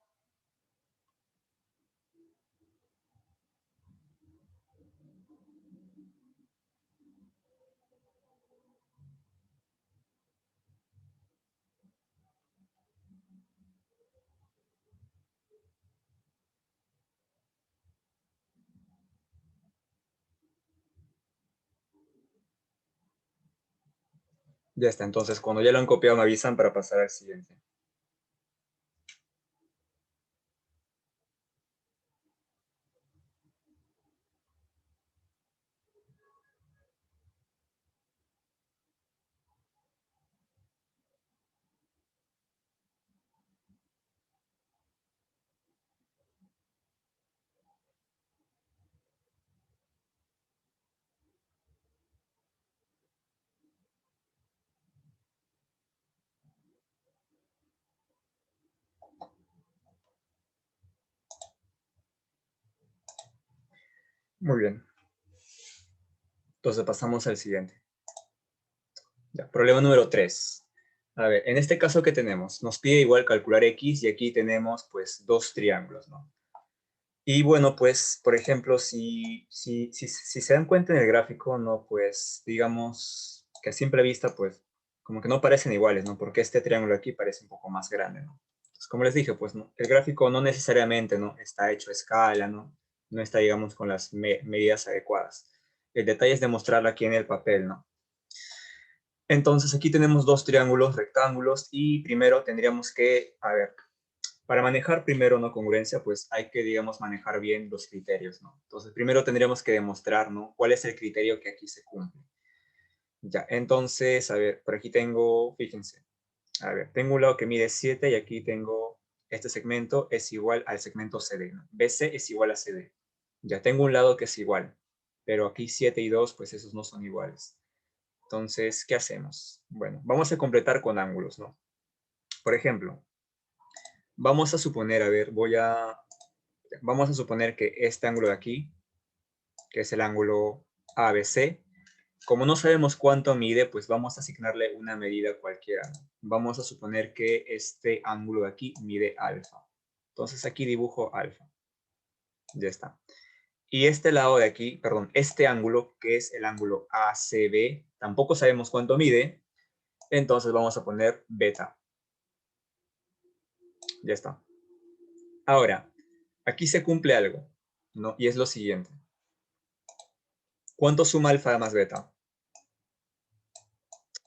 Ya está, entonces cuando ya lo han copiado me avisan para pasar al siguiente. Muy bien. Entonces pasamos al siguiente. Ya, problema número 3. A ver, en este caso, ¿qué tenemos? Nos pide igual calcular X y aquí tenemos pues dos triángulos, ¿no? Y bueno, pues, por ejemplo, si se dan cuenta en el gráfico, ¿no? Pues, digamos que a simple vista, pues, como que no parecen iguales, ¿no? Porque este triángulo aquí parece un poco más grande, ¿no? Entonces, como les dije, pues, ¿no? El gráfico no necesariamente, ¿no? Está hecho a escala, ¿no? No está, digamos, con las medidas adecuadas. El detalle es demostrarlo aquí en el papel, ¿no? Entonces, aquí tenemos dos triángulos rectángulos y primero tendríamos que, a ver, para manejar primero no congruencia, pues hay que, digamos, manejar bien los criterios, ¿no? Entonces, primero tendríamos que demostrar, ¿no? ¿Cuál es el criterio que aquí se cumple? Ya, entonces, a ver, por aquí tengo, fíjense, a ver, tengo un lado que mide 7 y aquí tengo, este segmento es igual al segmento CD, ¿no? BC es igual a CD. Ya tengo un lado que es igual, pero aquí 7 y 2, pues esos no son iguales. Entonces, ¿qué hacemos? Bueno, vamos a completar con ángulos, ¿no? Por ejemplo, vamos a suponer, a ver, vamos a suponer que este ángulo de aquí, que es el ángulo ABC, como no sabemos cuánto mide, pues vamos a asignarle una medida cualquiera. Vamos a suponer que este ángulo de aquí mide alfa. Entonces aquí dibujo alfa. Ya está. Y este lado de aquí, perdón, este ángulo, que es el ángulo ACB, tampoco sabemos cuánto mide, entonces vamos a poner beta. Ya está. Ahora, aquí se cumple algo, ¿no? Y es lo siguiente. ¿Cuánto suma alfa más beta?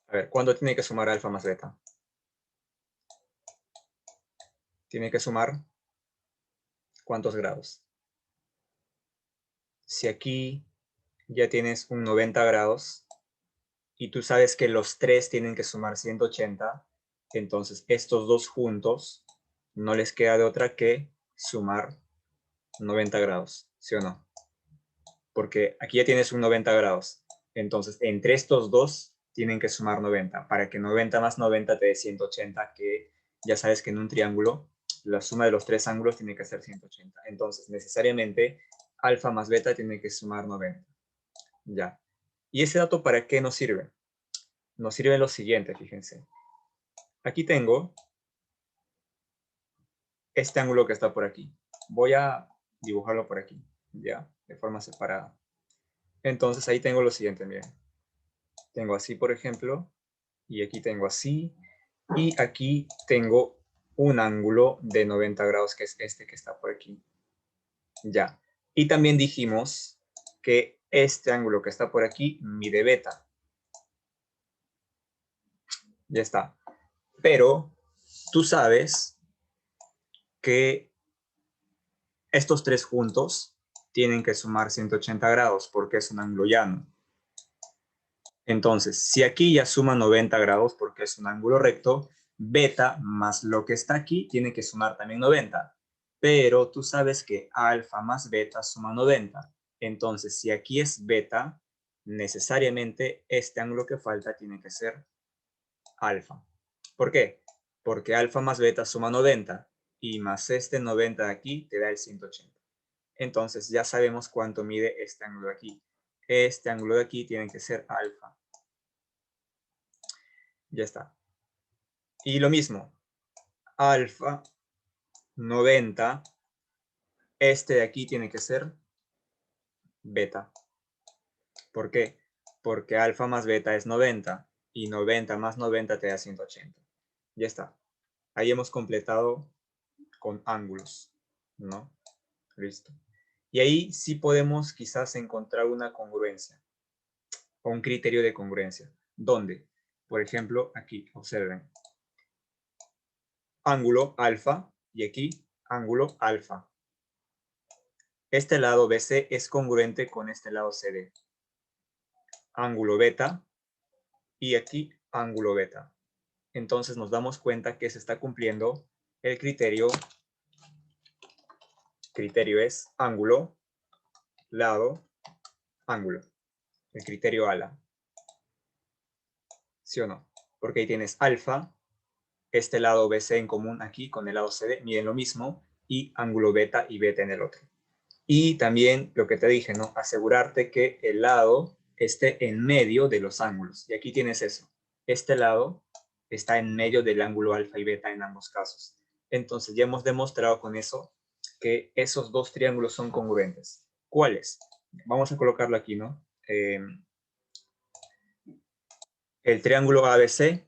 A ver, ¿cuándo tiene que sumar alfa más beta? Tiene que sumar ¿cuántos grados? Si aquí ya tienes un 90 grados y tú sabes que los tres tienen que sumar 180, entonces estos dos juntos no les queda de otra que sumar 90 grados, ¿sí o no? Porque aquí ya tienes un 90 grados. Entonces, entre estos dos tienen que sumar 90, para que 90 más 90 te dé 180, que ya sabes que en un triángulo la suma de los tres ángulos tiene que ser 180. Entonces, necesariamente, alfa más beta tiene que sumar 90. Ya. ¿Y ese dato para qué nos sirve? Nos sirve lo siguiente, fíjense. Aquí tengo este ángulo que está por aquí. Voy a dibujarlo por aquí, ya, de forma separada. Entonces, ahí tengo lo siguiente, miren. Tengo así, por ejemplo, y aquí tengo así, y aquí tengo un ángulo de 90 grados, que es este que está por aquí. Ya. Y también dijimos que este ángulo que está por aquí mide beta. Ya está. Pero tú sabes que estos tres juntos tienen que sumar 180 grados porque es un ángulo llano. Entonces, si aquí ya suma 90 grados porque es un ángulo recto, beta más lo que está aquí tiene que sumar también 90. Pero tú sabes que alfa más beta suma 90. Entonces, si aquí es beta, necesariamente este ángulo que falta tiene que ser alfa. ¿Por qué? Porque alfa más beta suma 90 y más este 90 de aquí te da el 180. Entonces, ya sabemos cuánto mide este ángulo de aquí. Este ángulo de aquí tiene que ser alfa. Ya está. Y lo mismo, alfa 90, este de aquí tiene que ser beta. ¿Por qué? Porque alfa más beta es 90 y 90 más 90 te da 180. Ya está. Ahí hemos completado con ángulos, ¿no? Listo. Y ahí sí podemos quizás encontrar una congruencia o un criterio de congruencia. ¿Dónde? Por ejemplo, aquí, observen. Ángulo alfa y aquí ángulo alfa. Este lado BC es congruente con este lado CD. Ángulo beta y aquí ángulo beta. Entonces nos damos cuenta que se está cumpliendo el criterio. Criterio es ángulo, lado, ángulo. El criterio ALA. ¿Sí o no? Porque ahí tienes alfa, este lado BC en común aquí con el lado CD, miden lo mismo, y ángulo beta y beta en el otro. Y también lo que te dije, ¿no? Asegurarte que el lado esté en medio de los ángulos. Y aquí tienes eso. Este lado está en medio del ángulo alfa y beta en ambos casos. Entonces ya hemos demostrado con eso que esos dos triángulos son congruentes. ¿Cuáles? Vamos a colocarlo aquí, ¿no? El triángulo ABC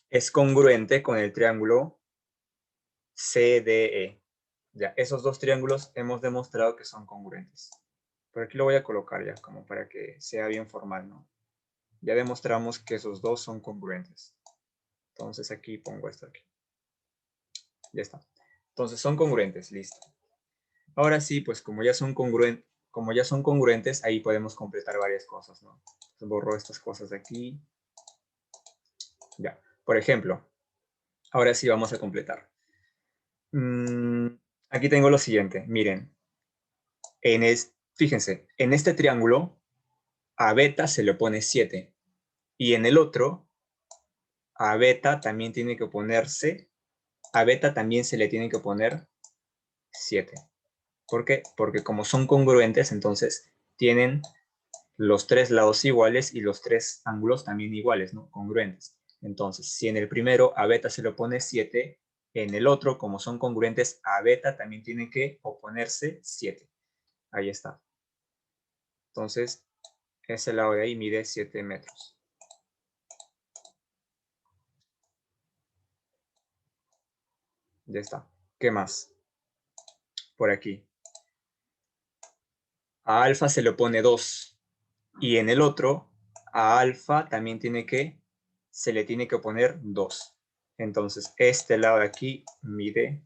es congruente con el triángulo CDE. Ya, esos dos triángulos hemos demostrado que son congruentes. Por aquí lo voy a colocar ya, como para que sea bien formal, ¿no? Ya demostramos que esos dos son congruentes. Entonces aquí pongo esto aquí. Ya está. Entonces son congruentes, listo. Ahora sí, pues como ya son congruentes, ahí podemos completar varias cosas, ¿no? Entonces, borro estas cosas de aquí. Ya. Por ejemplo, ahora sí vamos a completar. Aquí tengo lo siguiente. Miren. Fíjense, en este triángulo a beta se le pone 7. Y en el otro, a beta también tiene que ponerse, a beta también se le tiene que poner 7. ¿Por qué? Porque como son congruentes, entonces tienen los tres lados iguales y los tres ángulos también iguales, ¿no? Congruentes. Entonces, si en el primero a beta se le pone 7, en el otro, como son congruentes, a beta también tiene que oponerse 7. Ahí está. Entonces, ese lado de ahí mide 7 metros. Ya está. ¿Qué más? Por aquí. A alfa se le pone 2. Y en el otro, a alfa también se le tiene que poner 2. Entonces, este lado de aquí mide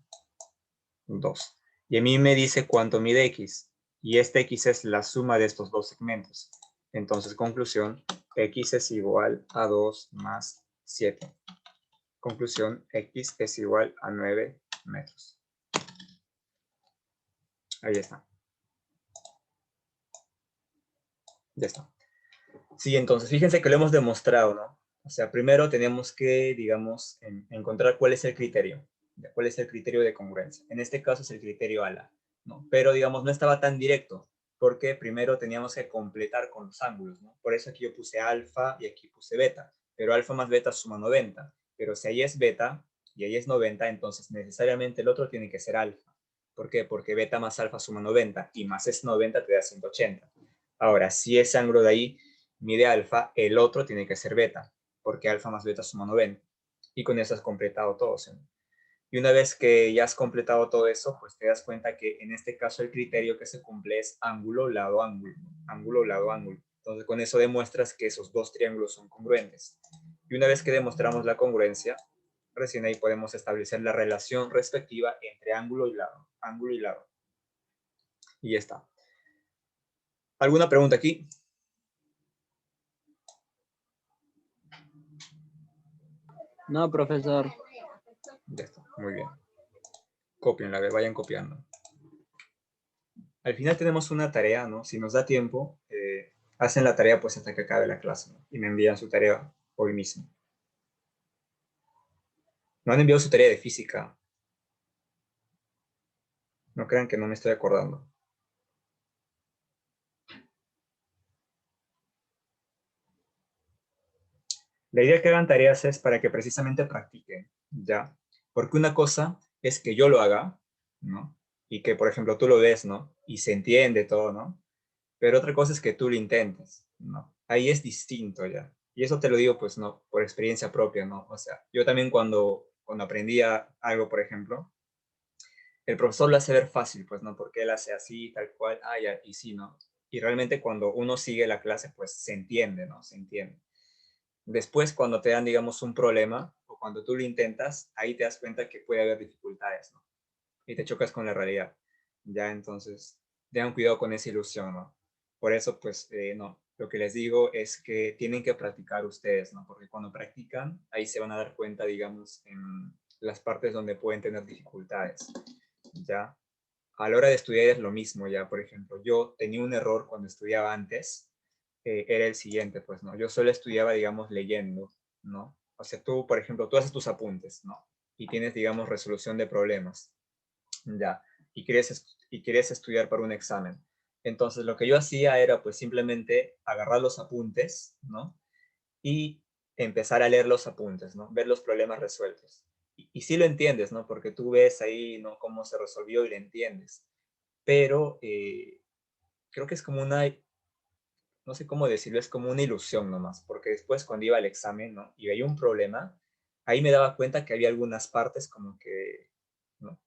2. Y a mí me dice cuánto mide x. Y este x es la suma de estos dos segmentos. Entonces, conclusión, x es igual a 2 más 7. Conclusión, x es igual a 9 metros. Ahí está. Ya está. Sí, entonces, fíjense que lo hemos demostrado, ¿no? O sea, primero tenemos que, digamos, encontrar cuál es el criterio. ¿Cuál es el criterio de congruencia? En este caso es el criterio ALA, ¿no? Pero, digamos, no estaba tan directo, porque primero teníamos que completar con los ángulos, ¿no? Por eso aquí yo puse alfa y aquí puse beta, pero alfa más beta suma 90. Pero si ahí es beta y ahí es 90, entonces necesariamente el otro tiene que ser alfa. ¿Por qué? Porque beta más alfa suma 90 y más es 90 te da 180. Ahora, si ese ángulo de ahí mide alfa, el otro tiene que ser beta, porque alfa más beta suma 90. Y con eso has completado todo, ¿sí? Y una vez que ya has completado todo eso, pues te das cuenta que en este caso el criterio que se cumple es ángulo, lado, ángulo. Ángulo, lado, ángulo. Entonces con eso demuestras que esos dos triángulos son congruentes. Y una vez que demostramos la congruencia, recién ahí podemos establecer la relación respectiva entre ángulo y lado. Ángulo y lado. Y ya está. ¿Alguna pregunta aquí? No, profesor. Ya está, muy bien. Cópienla, vayan copiando. Al final tenemos una tarea, ¿no? Si nos da tiempo, hacen la tarea pues hasta que acabe la clase, ¿no? Y me envían su tarea hoy mismo. No han enviado su tarea de física. No crean que no me estoy acordando. La idea que hagan tareas es para que precisamente practiquen, ¿ya? Porque una cosa es que yo lo haga, ¿no? Y que, por ejemplo, tú lo ves, ¿no? Y se entiende todo, ¿no? Pero otra cosa es que tú lo intentes, ¿no? Ahí es distinto ya. Y eso te lo digo, pues, no, por experiencia propia, ¿no? O sea, yo también cuando aprendía algo, por ejemplo, el profesor lo hace ver fácil, pues, ¿no? Porque él hace así, tal cual, ya, y sí, ¿no? Y realmente cuando uno sigue la clase, pues, se entiende, ¿no? Se entiende. Después, cuando te dan, digamos, un problema, o cuando tú lo intentas, ahí te das cuenta que puede haber dificultades, ¿no? Y te chocas con la realidad. Ya, entonces, tengan cuidado con esa ilusión, ¿no? Por eso, pues, no, lo que les digo es que tienen que practicar ustedes, ¿no? Porque cuando practican, ahí se van a dar cuenta, digamos, en las partes donde pueden tener dificultades, ¿ya? A la hora de estudiar es lo mismo, ya, por ejemplo, yo tenía un error cuando estudiaba antes, era el siguiente, pues, ¿no? Yo solo estudiaba, digamos, leyendo, ¿no? O sea, tú, por ejemplo, tú haces tus apuntes, ¿no? Y tienes, digamos, resolución de problemas, ya, y quieres estudiar para un examen. Entonces, lo que yo hacía era, pues, simplemente agarrar los apuntes, ¿no? Y empezar a leer los apuntes, ¿no? Ver los problemas resueltos. y sí lo entiendes, ¿no? Porque tú ves ahí, ¿no? Cómo se resolvió y lo entiendes. Pero creo que es como una, no sé cómo decirlo, es como una ilusión nomás, porque después cuando iba al examen, ¿no? Y veía un problema, ahí me daba cuenta que había algunas partes como que, ¿no?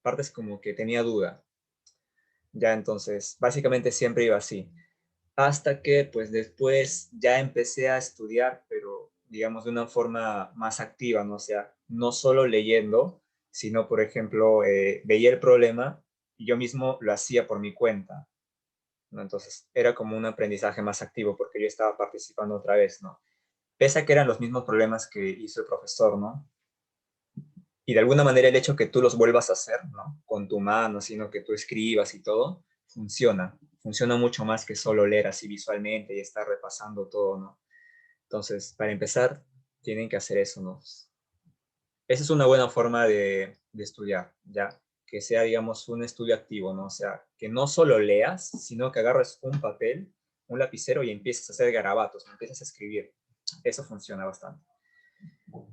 Partes como que tenía duda. Ya entonces, básicamente siempre iba así. Hasta que pues después ya empecé a estudiar, pero digamos de una forma más activa, ¿no? O sea, no solo leyendo, sino por ejemplo, veía el problema y yo mismo lo hacía por mi cuenta, ¿no? Entonces era como un aprendizaje más activo porque yo estaba participando otra vez, ¿no? Pese a que eran los mismos problemas que hizo el profesor, ¿no? Y de alguna manera el hecho que tú los vuelvas a hacer, ¿no? Con tu mano, sino que tú escribas y todo, funciona. Funciona mucho más que solo leer así visualmente y estar repasando todo, ¿no? Entonces, para empezar, tienen que hacer eso, ¿no? Esa es una buena forma de estudiar, ¿ya? Que sea, digamos, un estudio activo, ¿no? O sea, que no solo leas, sino que agarres un papel, un lapicero y empieces a hacer garabatos, ¿no? Empieces a escribir. Eso funciona bastante.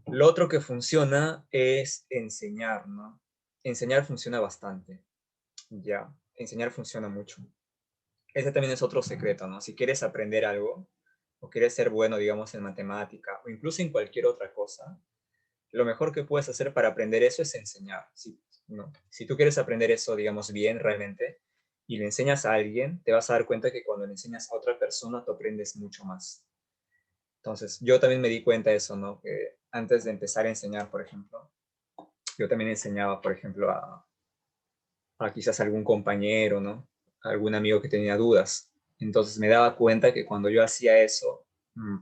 Lo otro que funciona es enseñar, ¿no? Enseñar funciona bastante, ya. Enseñar funciona mucho. Ese también es otro secreto, ¿no? Si quieres aprender algo, o quieres ser bueno, digamos, en matemática, o incluso en cualquier otra cosa, lo mejor que puedes hacer para aprender eso es enseñar. Si, no, si tú quieres aprender eso, digamos, bien realmente, y le enseñas a alguien, te vas a dar cuenta que cuando le enseñas a otra persona, tú aprendes mucho más. Entonces, yo también me di cuenta de eso, ¿no? Que antes de empezar a enseñar, por ejemplo, yo también enseñaba, por ejemplo, a quizás algún compañero, ¿no? A algún amigo que tenía dudas. Entonces me daba cuenta que cuando yo hacía eso,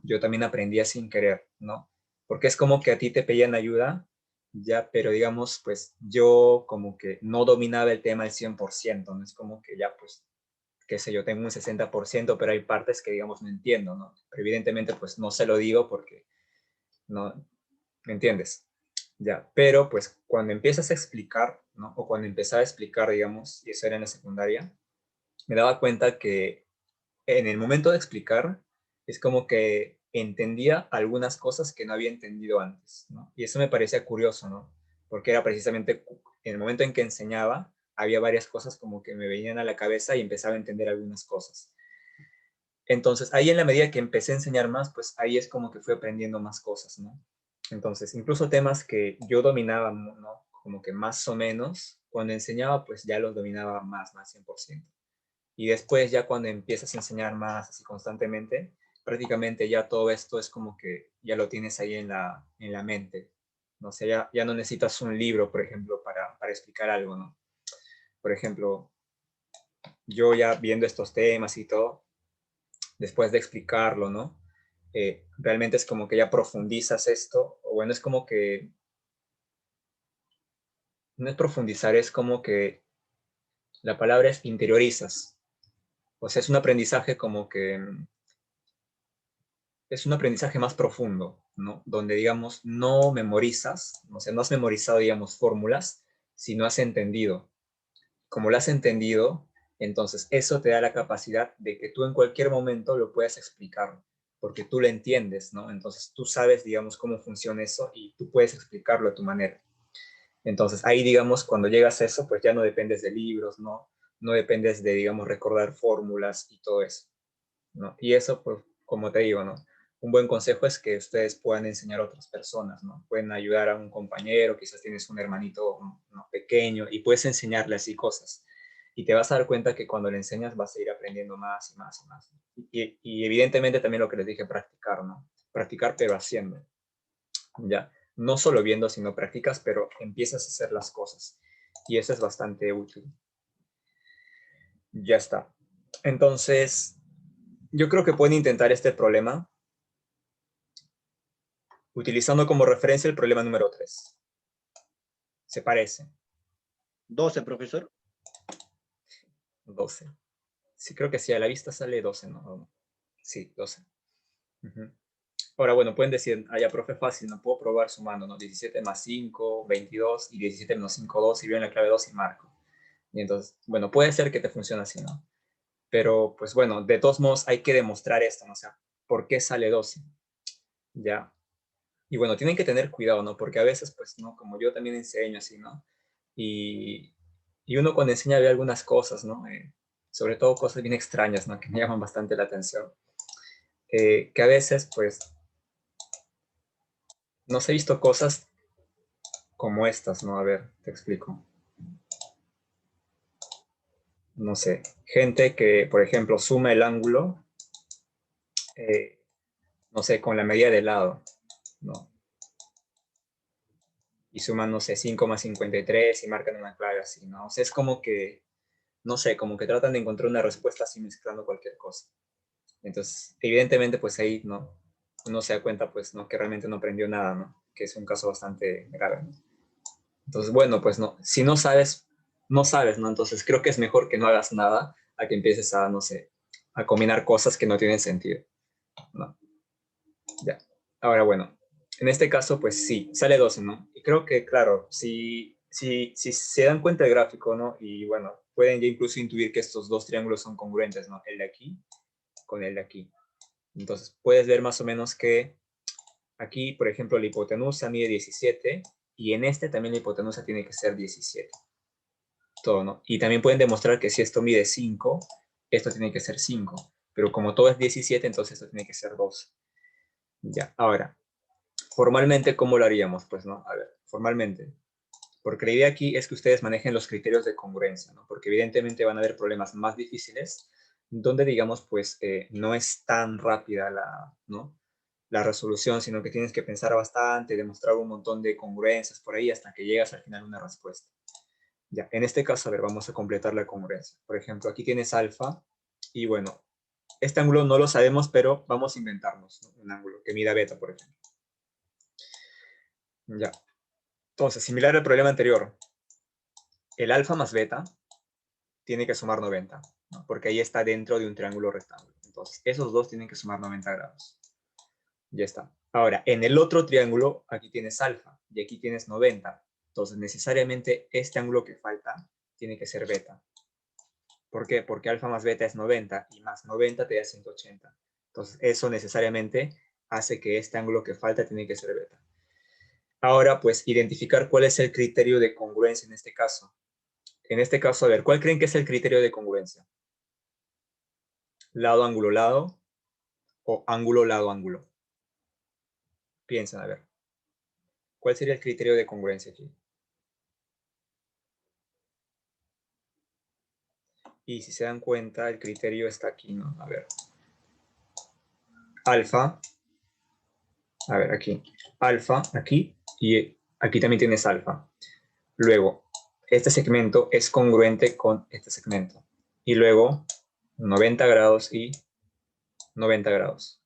yo también aprendía sin querer, ¿no? Porque es como que a ti te pedían ayuda, ya, pero digamos, pues yo como que no dominaba el tema al 100%, ¿no? Es como que ya, pues, qué sé yo, tengo un 60%, pero hay partes que, digamos, no entiendo, ¿no? Pero evidentemente, pues no se lo digo porque, no, ¿me entiendes? Ya, pero pues cuando empiezas a explicar, ¿no? O cuando empezaba a explicar, digamos, y eso era en la secundaria, me daba cuenta que en el momento de explicar es como que entendía algunas cosas que no había entendido antes, ¿no? Y eso me parecía curioso, ¿no? Porque era precisamente en el momento en que enseñaba, había varias cosas como que me venían a la cabeza y empezaba a entender algunas cosas. Entonces, ahí en la medida que empecé a enseñar más, pues ahí es como que fui aprendiendo más cosas, ¿no? Entonces, incluso temas que yo dominaba, ¿no? Como que más o menos, cuando enseñaba, pues ya los dominaba más 100%. Y después ya cuando empiezas a enseñar más así constantemente, prácticamente ya todo esto es como que ya lo tienes ahí en la mente. No sé, ya no necesitas un libro, por ejemplo, para explicar algo, ¿no? Por ejemplo, yo ya viendo estos temas y todo, después de explicarlo, ¿no? Realmente es como que ya profundizas esto, o bueno, es como que, no es profundizar, es como que la palabra es interiorizas. O sea, es un aprendizaje como que, es un aprendizaje más profundo, ¿no? Donde, digamos, no memorizas, o sea, no has memorizado, digamos, fórmulas, sino has entendido. Como lo has entendido, entonces eso te da la capacidad de que tú en cualquier momento lo puedas explicar, porque tú lo entiendes, ¿no? Entonces tú sabes, digamos, cómo funciona eso y tú puedes explicarlo a tu manera. Entonces ahí, digamos, cuando llegas a eso, pues ya no dependes de libros, ¿no? No dependes de, digamos, recordar fórmulas y todo eso, ¿no? Y eso, pues, como te digo, ¿no? Un buen consejo es que ustedes puedan enseñar a otras personas, ¿no? Pueden ayudar a un compañero, quizás tienes un hermanito, ¿no? Pequeño y puedes enseñarle así cosas. Y te vas a dar cuenta que cuando le enseñas vas a ir aprendiendo más y más y más. Y evidentemente también lo que les dije, practicar, ¿no? Practicar pero haciendo, ¿ya? No solo viendo, sino practicas, pero empiezas a hacer las cosas. Y eso es bastante útil. Ya está. Entonces, yo creo que pueden intentar este problema utilizando como referencia el problema número 3. Se parece. 12, profesor. 12. Sí, creo que sí, a la vista sale 12, ¿no? Sí, 12. Ahora, bueno, pueden decir, ya, profe, fácil, no puedo probar sumando, ¿no? 17 más 5, 22, y 17 menos 5, 2, y veo en la clave 2 y marco. Y entonces, bueno, puede ser que te funcione así, ¿no? Pero, pues bueno, de todos modos hay que demostrar esto, ¿no? O sea, ¿por qué sale 12? Ya. Y bueno, tienen que tener cuidado, ¿no? Porque a veces, pues, ¿no? Como yo también enseño así, ¿no? Y uno cuando enseña ve algunas cosas, ¿no? Sobre todo cosas bien extrañas, ¿no? Que me llaman bastante la atención. Que a veces, pues, no se he visto cosas como estas, ¿no? A ver, te explico. No sé, gente que, por ejemplo, suma el ángulo, eh, no sé, con la medida de lado, ¿no? Y suman, no sé, 5,53 y marcan una clave así, ¿no? O sea, es como que, no sé, como que tratan de encontrar una respuesta así mezclando cualquier cosa. Entonces, evidentemente, pues ahí, ¿no? Uno se da cuenta, pues, ¿no? Que realmente no aprendió nada, ¿no? Que es un caso bastante grave, ¿no? Entonces, bueno, pues no, si no sabes, no sabes, ¿no? Entonces creo que es mejor que no hagas nada a que empieces a, no sé, a combinar cosas que no tienen sentido, ¿no? Ya. Ahora, bueno, en este caso, pues sí, sale 12, ¿no? Y creo que, claro, si se dan cuenta del gráfico, ¿no? Y bueno, pueden ya incluso intuir que estos dos triángulos son congruentes, ¿no? El de aquí con el de aquí. Entonces, puedes ver más o menos que aquí, por ejemplo, la hipotenusa mide 17 y en este también la hipotenusa tiene que ser 17. Todo, ¿no? Y también pueden demostrar que si esto mide 5, esto tiene que ser 5. Pero como todo es 17, entonces esto tiene que ser 2. Ya, ahora, formalmente, ¿cómo lo haríamos? Pues, ¿no? A ver, formalmente. Porque la idea aquí es que ustedes manejen los criterios de congruencia, ¿no? Porque evidentemente van a haber problemas más difíciles donde, digamos, pues, no es tan rápida ¿no? La resolución, sino que tienes que pensar bastante, demostrar un montón de congruencias por ahí hasta que llegas al final a una respuesta. Ya, en este caso, a ver, vamos a completar la congruencia. Por ejemplo, aquí tienes alfa y bueno, este ángulo no lo sabemos, pero vamos a inventarnos, ¿no? Un ángulo que mida beta, por ejemplo. Ya. Entonces, similar al problema anterior, el alfa más beta tiene que sumar 90, ¿no? Porque ahí está dentro de un triángulo rectángulo. Entonces, esos dos tienen que sumar 90 grados. Ya está. Ahora, en el otro triángulo, aquí tienes alfa y aquí tienes 90. Entonces, necesariamente este ángulo que falta tiene que ser beta. ¿Por qué? Porque alfa más beta es 90 y más 90 te da 180. Entonces, eso necesariamente hace que este ángulo que falta tiene que ser beta. Ahora, pues, identificar cuál es el criterio de congruencia en este caso. En este caso, a ver, ¿cuál creen que es el criterio de congruencia? ¿Lado, ángulo, lado? ¿O ángulo, lado, ángulo? Piensen, a ver. ¿Cuál sería el criterio de congruencia aquí? Y si se dan cuenta, el criterio está aquí, ¿no? A ver. Alfa. A ver, aquí. Alfa, aquí. Y aquí también tienes alfa. Luego, este segmento es congruente con este segmento. Y luego, 90 grados y 90 grados.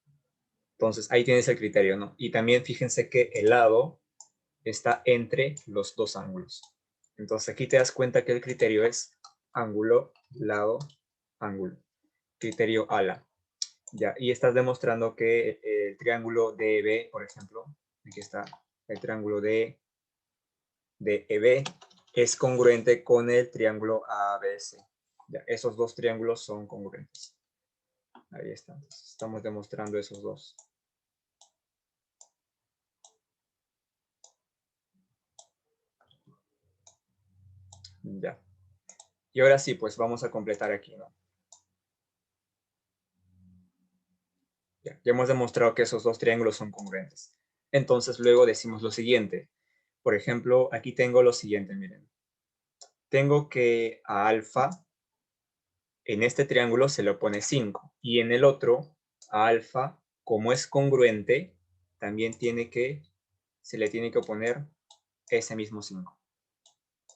Entonces, ahí tienes el criterio, ¿no? Y también fíjense que el lado está entre los dos ángulos. Entonces, aquí te das cuenta que el criterio es ángulo, lado, ángulo. Criterio ala. Ya, y estás demostrando que el triángulo DEB, por ejemplo, aquí está el triángulo de EB, es congruente con el triángulo ABC. Ya, esos dos triángulos son congruentes. Ahí está. Entonces, estamos demostrando esos dos. Ya. Y ahora sí, pues vamos a completar aquí, ¿no? Ya hemos demostrado que esos dos triángulos son congruentes. Entonces luego decimos lo siguiente. Por ejemplo, aquí tengo lo siguiente, miren. Tengo que a alfa, en este triángulo se le opone 5. Y en el otro, a alfa, como es congruente, también se le tiene que oponer ese mismo 5.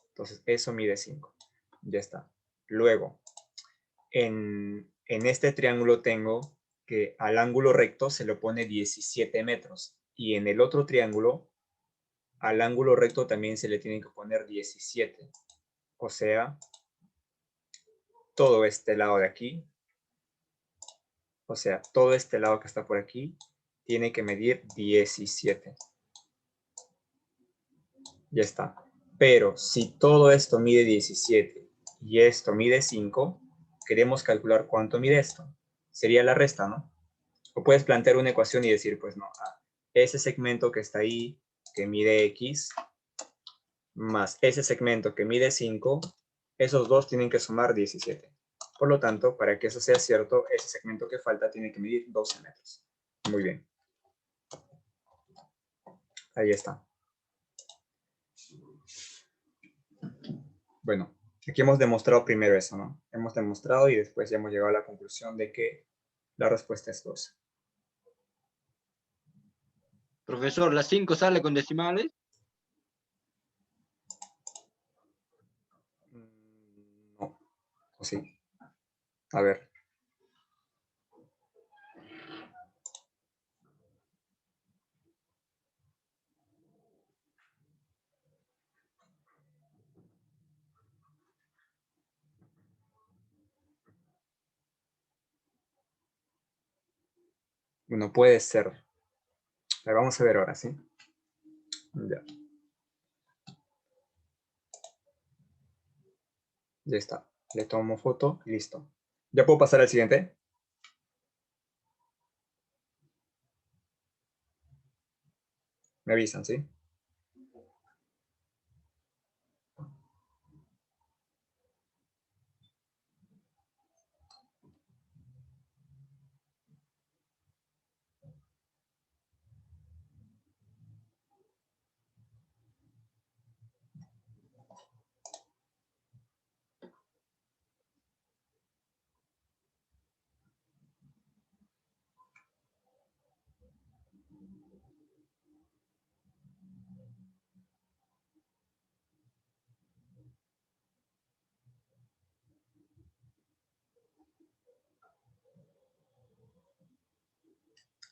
Entonces, eso mide 5. Ya está. Luego, en este triángulo tengo que al ángulo recto se le opone 17 metros. Y en el otro triángulo, al ángulo recto también se le tiene que poner 17. O sea, todo este lado de aquí, o sea, todo este lado que está por aquí, tiene que medir 17. Ya está. Pero si todo esto mide 17 y esto mide 5, queremos calcular cuánto mide esto. Sería la resta, ¿no? O puedes plantear una ecuación y decir, pues no, ese segmento que está ahí, que mide X, más ese segmento que mide 5, esos dos tienen que sumar 17. Por lo tanto, para que eso sea cierto, ese segmento que falta tiene que medir 12 metros. Muy bien. Ahí está. Bueno, aquí hemos demostrado primero eso, ¿no? Hemos demostrado y después ya hemos llegado a la conclusión de que la respuesta es 12. Profesor, ¿las 5 sale con decimales? No, o sí. A ver. Bueno, puede ser. A ver, vamos a ver ahora, ¿sí? Ya. Ya está. Le tomo foto y listo. ¿Ya puedo pasar al siguiente? Me avisan, ¿sí?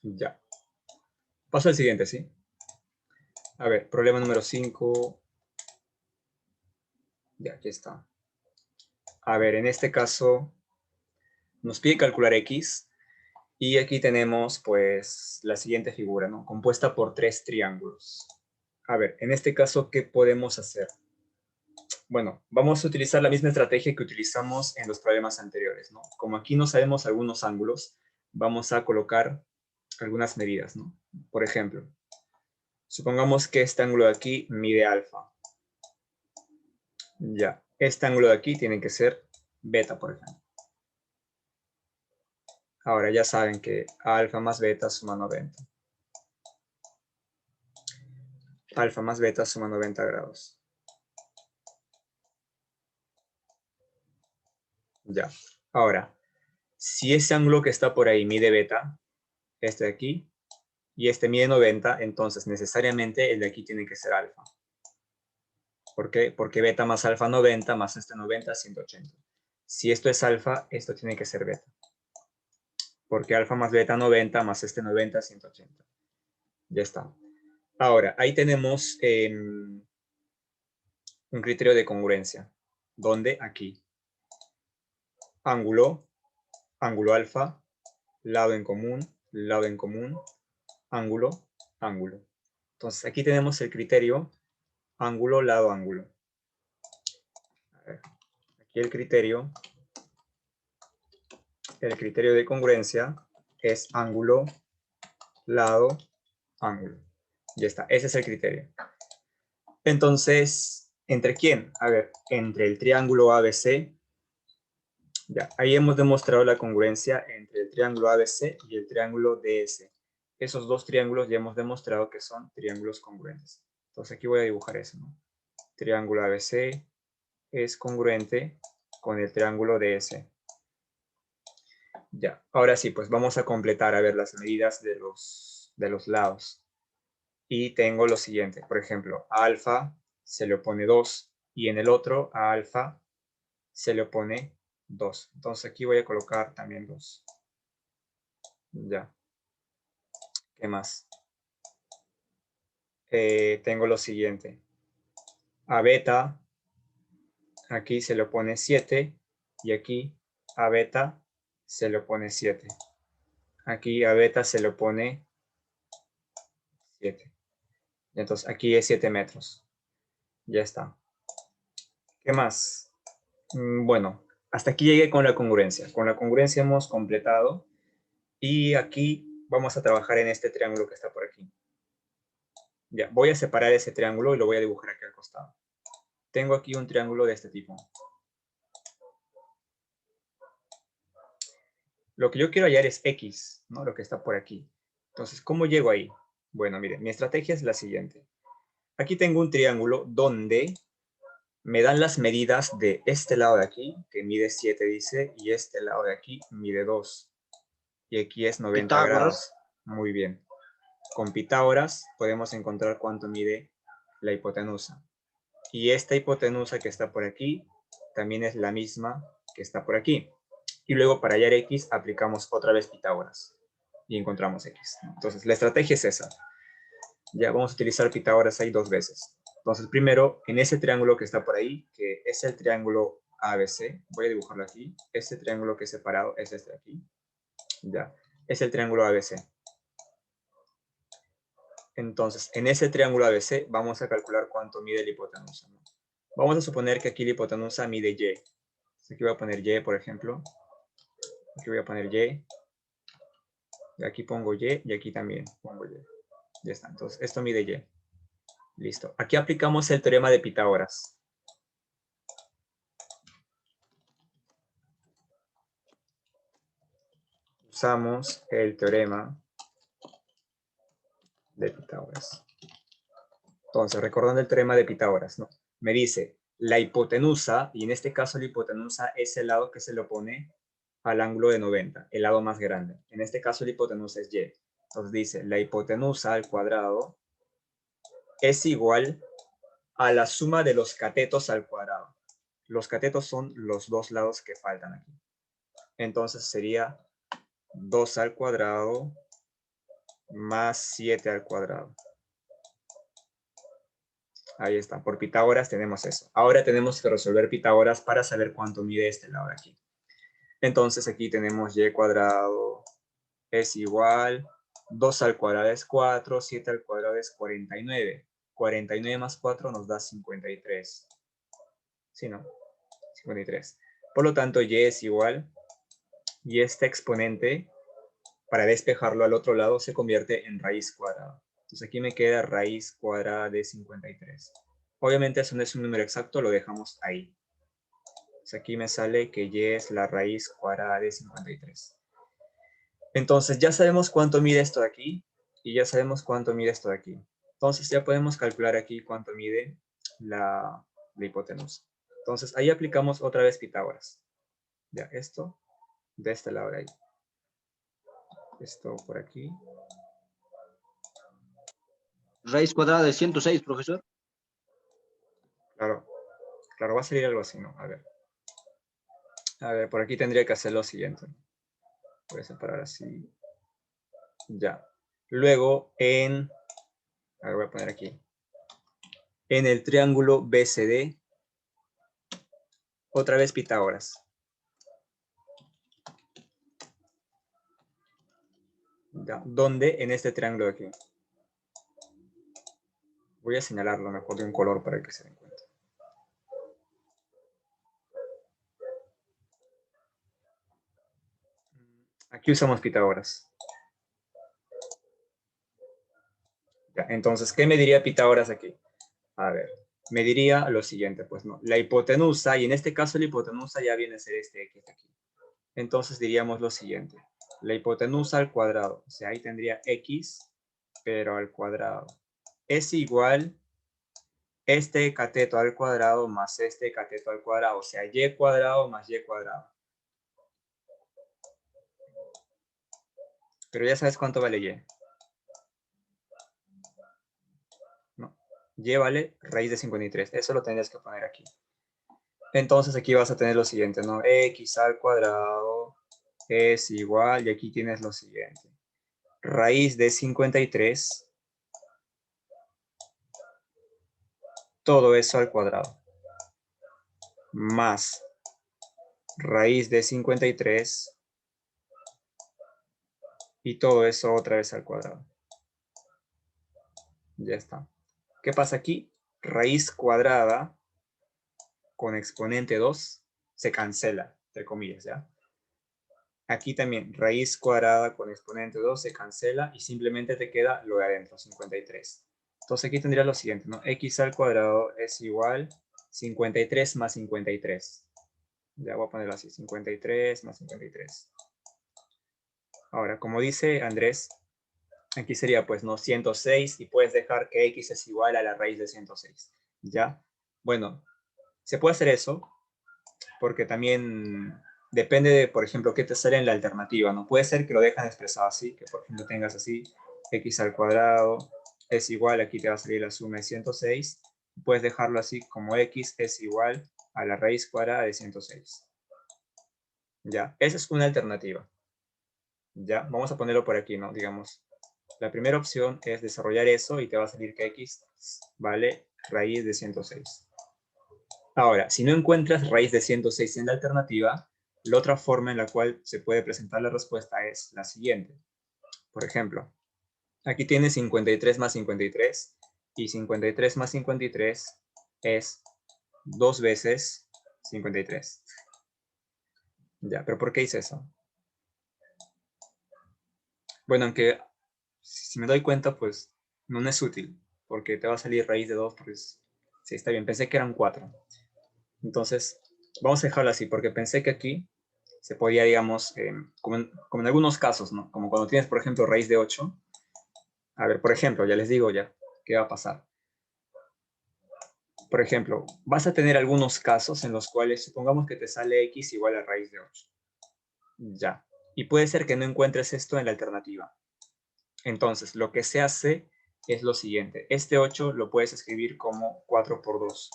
Ya. Paso al siguiente, ¿sí? A ver, problema número 5. Ya, aquí está. A ver, en este caso nos pide calcular X y aquí tenemos pues la siguiente figura, ¿no? Compuesta por 3 triángulos. A ver, en este caso, ¿qué podemos hacer? Bueno, vamos a utilizar la misma estrategia que utilizamos en los problemas anteriores, ¿no? Como aquí no sabemos algunos ángulos, vamos a colocar algunas medidas, ¿no? Por ejemplo, supongamos que este ángulo de aquí mide alfa. Ya, este ángulo de aquí tiene que ser beta, por ejemplo. Ahora ya saben que alfa más beta suma 90. Alfa más beta suma 90 grados. Ya. Ahora, si ese ángulo que está por ahí mide beta, este de aquí, y este mide 90, entonces necesariamente el de aquí tiene que ser alfa. ¿Por qué? Porque beta más alfa 90 más este 90, 180. Si esto es alfa, esto tiene que ser beta. Porque alfa más beta 90 más este 90, 180. Ya está. Ahora, ahí tenemos un criterio de congruencia. ¿Dónde? Aquí. Ángulo, ángulo alfa, lado en común, ángulo, ángulo. Entonces, aquí tenemos el criterio ángulo, lado, ángulo. A ver, aquí el criterio de congruencia es ángulo, lado, ángulo. Ya está, ese es el criterio. Entonces, ¿entre quién? A ver, entre el triángulo ABC. Ya, ahí hemos demostrado la congruencia entre el triángulo ABC y el triángulo DS. Esos dos triángulos ya hemos demostrado que son triángulos congruentes. Entonces aquí voy a dibujar eso, ¿no? Triángulo ABC es congruente con el triángulo DS. Ya, ahora sí, pues vamos a completar a ver las medidas de los lados. Y tengo lo siguiente, por ejemplo, a alfa se le opone 2 y en el otro a alfa se le opone 2. Entonces aquí voy a colocar también 2. Ya. ¿Qué más? Tengo lo siguiente. A beta, aquí se le opone 7 y aquí a beta se le opone 7. Aquí a beta se le opone 7. Entonces aquí es 7 metros. Ya está. ¿Qué más? Bueno, hasta aquí llegué con la congruencia. Con la congruencia hemos completado. Y aquí vamos a trabajar en este triángulo que está por aquí. Ya, voy a separar ese triángulo y lo voy a dibujar aquí al costado. Tengo aquí un triángulo de este tipo. Lo que yo quiero hallar es X, ¿no? Lo que está por aquí. Entonces, ¿cómo llego ahí? Bueno, miren, mi estrategia es la siguiente. Aquí tengo un triángulo donde me dan las medidas de este lado de aquí, que mide 7, dice, y este lado de aquí mide 2. Y aquí es 90 Pitágoras. grados. Muy bien. Con Pitágoras podemos encontrar cuánto mide la hipotenusa. Y esta hipotenusa que está por aquí también es la misma que está por aquí. Y luego para hallar X aplicamos otra vez Pitágoras y encontramos X. Entonces la estrategia es esa. Ya vamos a utilizar Pitágoras ahí 2 veces. Entonces primero, en ese triángulo que está por ahí, que es el triángulo ABC, voy a dibujarlo aquí. Este triángulo que es separado es este de aquí. Ya, es el triángulo ABC. Entonces, en ese triángulo ABC vamos a calcular cuánto mide la hipotenusa, ¿no? Vamos a suponer que aquí la hipotenusa mide Y. Aquí voy a poner Y, por ejemplo. Aquí voy a poner Y. Y aquí pongo Y y aquí también pongo Y. Ya está. Entonces, esto mide Y. Listo. Aquí aplicamos el teorema de Pitágoras. Usamos el teorema de Pitágoras. Entonces, recordando el teorema de Pitágoras, ¿no? Me dice, la hipotenusa, y en este caso la hipotenusa es el lado que se le opone al ángulo de 90, el lado más grande. En este caso la hipotenusa es Y. Entonces dice, la hipotenusa al cuadrado es igual a la suma de los catetos al cuadrado. Los catetos son los dos lados que faltan aquí. Entonces sería 2 al cuadrado más 7 al cuadrado. Ahí está, por Pitágoras tenemos eso. Ahora tenemos que resolver Pitágoras para saber cuánto mide este lado de aquí. Entonces aquí tenemos y cuadrado es igual, 2 al cuadrado es 4, 7 al cuadrado es 49. 49 más 4 nos da 53. ¿Sí, no? 53. Por lo tanto, y es igual, y este exponente, para despejarlo al otro lado, se convierte en raíz cuadrada. Entonces aquí me queda raíz cuadrada de 53. Obviamente eso no es un número exacto, lo dejamos ahí. Entonces aquí me sale que y es la raíz cuadrada de 53. Entonces ya sabemos cuánto mide esto de aquí y ya sabemos cuánto mide esto de aquí. Entonces ya podemos calcular aquí cuánto mide la hipotenusa. Entonces ahí aplicamos otra vez Pitágoras. Ya, esto de este lado de ahí. Esto por aquí. Raíz cuadrada de 106, profesor. Claro, claro, va a salir algo así, ¿no? A ver, por aquí tendría que hacer lo siguiente. Voy a separar así. Ya. Luego a ver, voy a poner aquí. En el triángulo BCD, otra vez Pitágoras. Ya. ¿Dónde? En este triángulo de aquí. Voy a señalarlo mejor de un color para que se den cuenta. Aquí usamos Pitágoras. Ya, entonces, ¿qué me diría Pitágoras aquí? A ver, me diría lo siguiente, pues no, la hipotenusa, y en este caso la hipotenusa ya viene a ser este X de aquí. Entonces diríamos lo siguiente, la hipotenusa al cuadrado, o sea, ahí tendría X, pero al cuadrado, es igual este cateto al cuadrado más este cateto al cuadrado, o sea, Y cuadrado más Y cuadrado. Pero ya sabes cuánto vale Y. No, Y vale raíz de 53, eso lo tendrías que poner aquí. Entonces aquí vas a tener lo siguiente, ¿no? X al cuadrado es igual, y aquí tienes lo siguiente. Raíz de 53, todo eso al cuadrado. Más raíz de 53 y todo eso otra vez al cuadrado. Ya está. ¿Qué pasa aquí? Raíz cuadrada con exponente 2 se cancela, entre comillas, ¿ya? Aquí también, raíz cuadrada con exponente 2 se cancela y simplemente te queda lo de adentro, 53. Entonces aquí tendría lo siguiente, ¿no? X al cuadrado es igual 53 más 53. Ya voy a ponerlo así, 53 más 53. Ahora, como dice Andrés, aquí sería pues, ¿no? 106 y puedes dejar que X es igual a la raíz de 106. ¿Ya? Bueno, se puede hacer eso porque también depende de, por ejemplo, qué te sale en la alternativa, ¿no? Puede ser que lo dejan expresado así, que por ejemplo tengas así, X al cuadrado es igual, aquí te va a salir la suma de 106. Puedes dejarlo así como X es igual a la raíz cuadrada de 106. ¿Ya? Esa es una alternativa. ¿Ya? Vamos a ponerlo por aquí, ¿no? Digamos, la primera opción es desarrollar eso y te va a salir que X vale raíz de 106. Ahora, si no encuentras raíz de 106 en la alternativa, la otra forma en la cual se puede presentar la respuesta es la siguiente. Por ejemplo, aquí tienes 53 más 53 y 53 más 53 es 2 veces 53. Ya, pero ¿por qué hice eso? Bueno, aunque si me doy cuenta, pues no es útil, porque te va a salir raíz de 2, pues sí, está bien, pensé que eran 4. Entonces, vamos a dejarlo así, porque pensé que aquí se podía, digamos, como en algunos casos, ¿no? Como cuando tienes, por ejemplo, raíz de 8. A ver, por ejemplo, ya les digo ya, ¿qué va a pasar? Por ejemplo, vas a tener algunos casos en los cuales, supongamos que te sale x igual a raíz de 8. Ya. Y puede ser que no encuentres esto en la alternativa. Entonces, lo que se hace es lo siguiente. Este 8 lo puedes escribir como 4 por 2.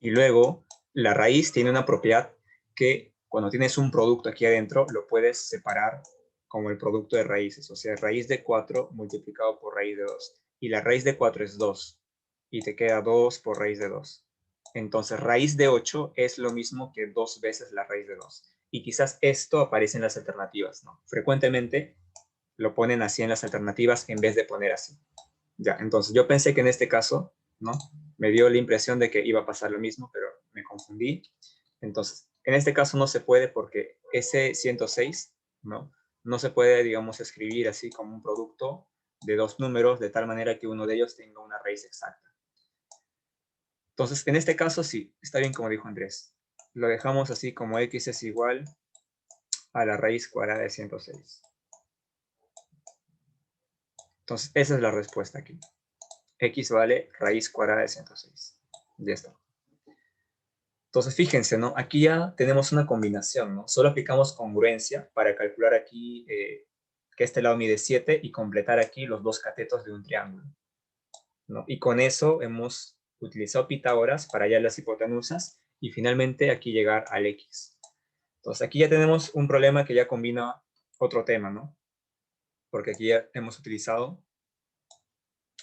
Y luego, la raíz tiene una propiedad que cuando tienes un producto aquí adentro, lo puedes separar como el producto de raíces. O sea, raíz de 4 multiplicado por raíz de 2. Y la raíz de 4 es 2. Y te queda 2 por raíz de 2. Entonces, raíz de 8 es lo mismo que 2 veces la raíz de 2. Y quizás esto aparece en las alternativas, ¿no? Frecuentemente lo ponen así en las alternativas en vez de poner así. Ya, entonces yo pensé que en este caso, ¿no? Me dio la impresión de que iba a pasar lo mismo, pero me confundí. Entonces, en este caso no se puede porque ese 106, ¿no? No se puede, digamos, escribir así como un producto de dos números de tal manera que uno de ellos tenga una raíz exacta. Entonces, en este caso sí, está bien como dijo Andrés. Lo dejamos así como x es igual a la raíz cuadrada de 106. Entonces, esa es la respuesta aquí. X vale raíz cuadrada de 106. Ya está. Entonces, fíjense, ¿no? Aquí ya tenemos una combinación, ¿no? Solo aplicamos congruencia para calcular aquí que este lado mide 7 y completar aquí los dos catetos de un triángulo, ¿no? Y con eso hemos utilizado Pitágoras para hallar las hipotenusas y finalmente aquí llegar al X. Entonces, aquí ya tenemos un problema que ya combina otro tema, ¿no? Porque aquí ya hemos utilizado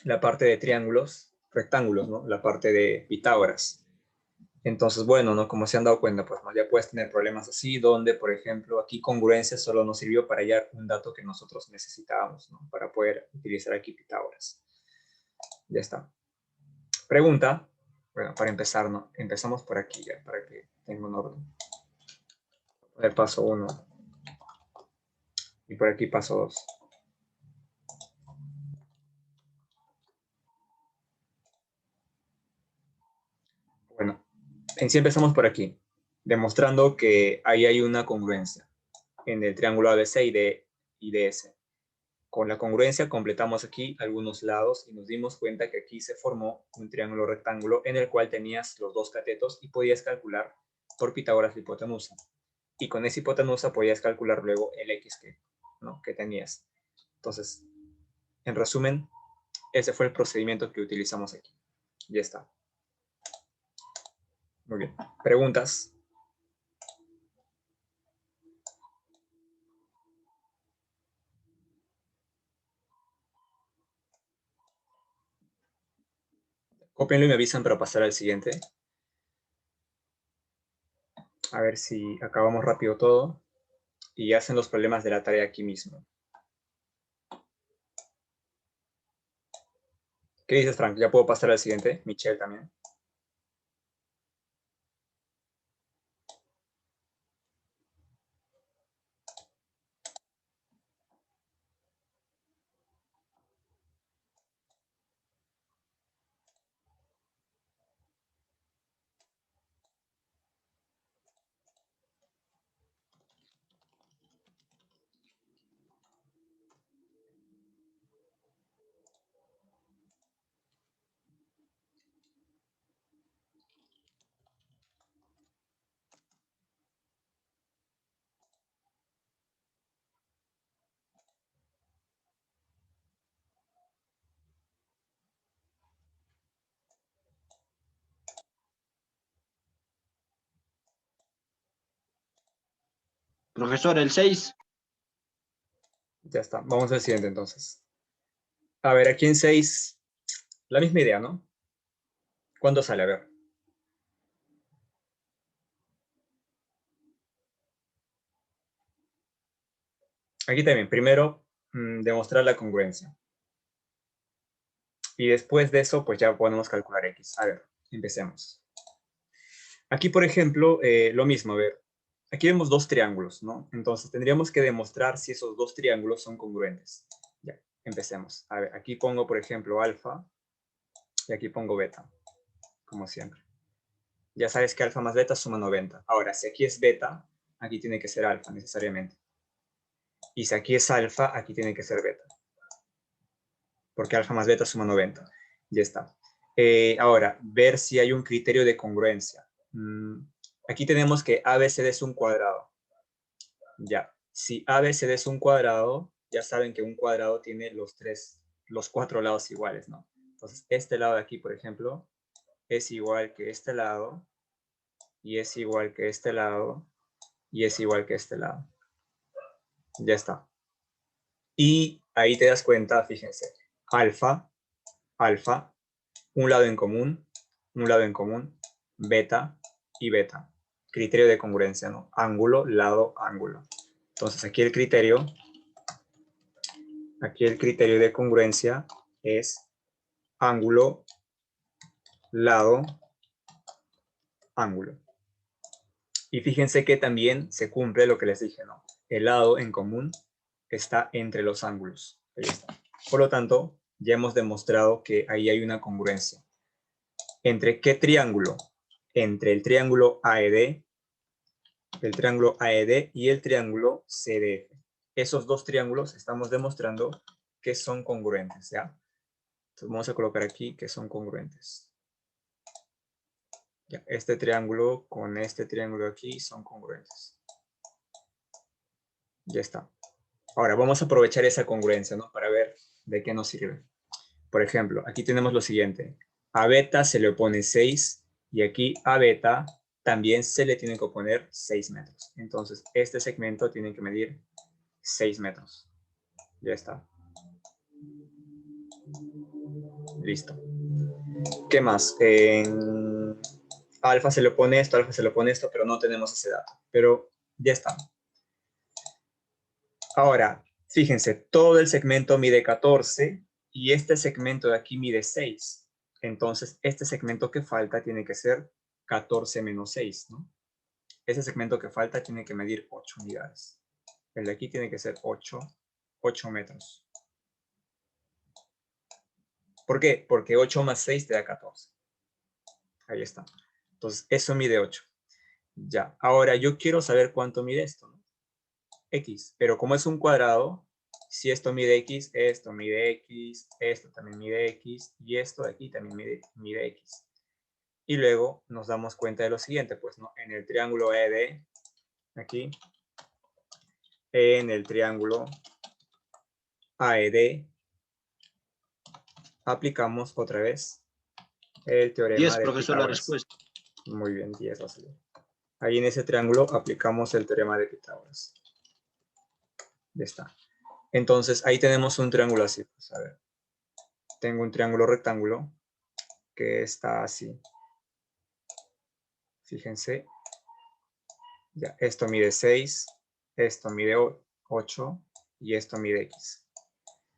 la parte de triángulos, rectángulos, ¿no? La parte de Pitágoras. Entonces, bueno, ¿no? Como se han dado cuenta, pues ¿no? Ya puedes tener problemas así, donde, por ejemplo, aquí congruencia solo nos sirvió para hallar un dato que nosotros necesitábamos, ¿no? Para poder utilizar aquí Pitágoras. Ya está. Pregunta, bueno, para empezar, ¿no? Empezamos por aquí ya, para que tenga un orden. El paso 1 y por aquí paso 2. Bueno, en sí empezamos por aquí, demostrando que ahí hay una congruencia en el triángulo ABC y DS. Con la congruencia completamos aquí algunos lados y nos dimos cuenta que aquí se formó un triángulo rectángulo en el cual tenías los dos catetos y podías calcular por Pitágoras la hipotenusa. Y con esa hipotenusa podías calcular luego el x que tenías. Entonces, en resumen, ese fue el procedimiento que utilizamos aquí. Ya está. Muy bien. ¿Preguntas? Cópienlo y me avisan para pasar al siguiente. A ver si acabamos rápido todo y hacen los problemas de la tarea aquí mismo. ¿Qué dices, Frank? ¿Ya puedo pasar al siguiente? Michelle también. Profesor, el 6. Ya está. Vamos al siguiente entonces. A ver, aquí en 6, la misma idea, ¿no? ¿Cuánto sale? A ver. Aquí también, primero, demostrar la congruencia. Y después de eso, pues ya podemos calcular X. A ver, empecemos. Aquí, por ejemplo, lo mismo, a ver. Aquí vemos dos triángulos, ¿no? Entonces, tendríamos que demostrar si esos dos triángulos son congruentes. Ya, empecemos. A ver, aquí pongo, por ejemplo, alfa y aquí pongo beta, como siempre. Ya sabes que alfa más beta suma 90. Ahora, si aquí es beta, aquí tiene que ser alfa necesariamente. Y si aquí es alfa, aquí tiene que ser beta. Porque alfa más beta suma 90. Ya está. Ahora, ver si hay un criterio de congruencia. Aquí tenemos que ABCD es un cuadrado. Ya. Si ABCD es un cuadrado, ya saben que un cuadrado tiene los cuatro lados iguales, ¿no? Entonces, este lado de aquí, por ejemplo, es igual que este lado, y es igual que este lado, y es igual que este lado. Ya está. Y ahí te das cuenta, fíjense, alfa, alfa, un lado en común, beta y beta. Criterio de congruencia, ¿no? Ángulo, lado, ángulo. Entonces aquí el criterio de congruencia es ángulo, lado, ángulo. Y fíjense que también se cumple lo que les dije, ¿no? El lado en común está entre los ángulos. Ahí está. Por lo tanto, ya hemos demostrado que ahí hay una congruencia. ¿Entre qué triángulo? Entre el triángulo AED, y el triángulo CDF. Esos dos triángulos estamos demostrando que son congruentes, ¿ya? Entonces vamos a colocar aquí que son congruentes. Ya, este triángulo con este triángulo aquí son congruentes. Ya está. Ahora vamos a aprovechar esa congruencia, ¿no? Para ver de qué nos sirve. Por ejemplo, aquí tenemos lo siguiente. A beta se le opone 6 y aquí a beta también se le tiene que oponer 6 metros. Entonces, este segmento tiene que medir 6 metros. Ya está. Listo. ¿Qué más? En alfa se le opone esto, alfa se le opone esto, pero no tenemos ese dato. Pero ya está. Ahora, fíjense, todo el segmento mide 14 y este segmento de aquí mide 6. Entonces, este segmento que falta tiene que ser 14 menos 6, ¿no? Ese segmento que falta tiene que medir 8 unidades. El de aquí tiene que ser 8 metros. ¿Por qué? Porque 8 más 6 te da 14. Ahí está. Entonces, eso mide 8. Ya. Ahora, yo quiero saber cuánto mide esto, ¿no? X. Pero como es un cuadrado, si esto mide X, esto mide X, esto también mide X, y esto de aquí también mide X. Y luego nos damos cuenta de lo siguiente, pues, ¿no? En el triángulo ED, aquí, en el triángulo AED, aplicamos otra vez el teorema 10, de profesor, la Pitágoras. respuesta. Muy bien, 10 va a salir. Ahí en ese triángulo aplicamos el teorema de Pitágoras. Ya está. Entonces, ahí tenemos un triángulo así. Pues, a ver. Tengo un triángulo rectángulo que está así. Fíjense. Ya, esto mide 6, esto mide 8 y esto mide X.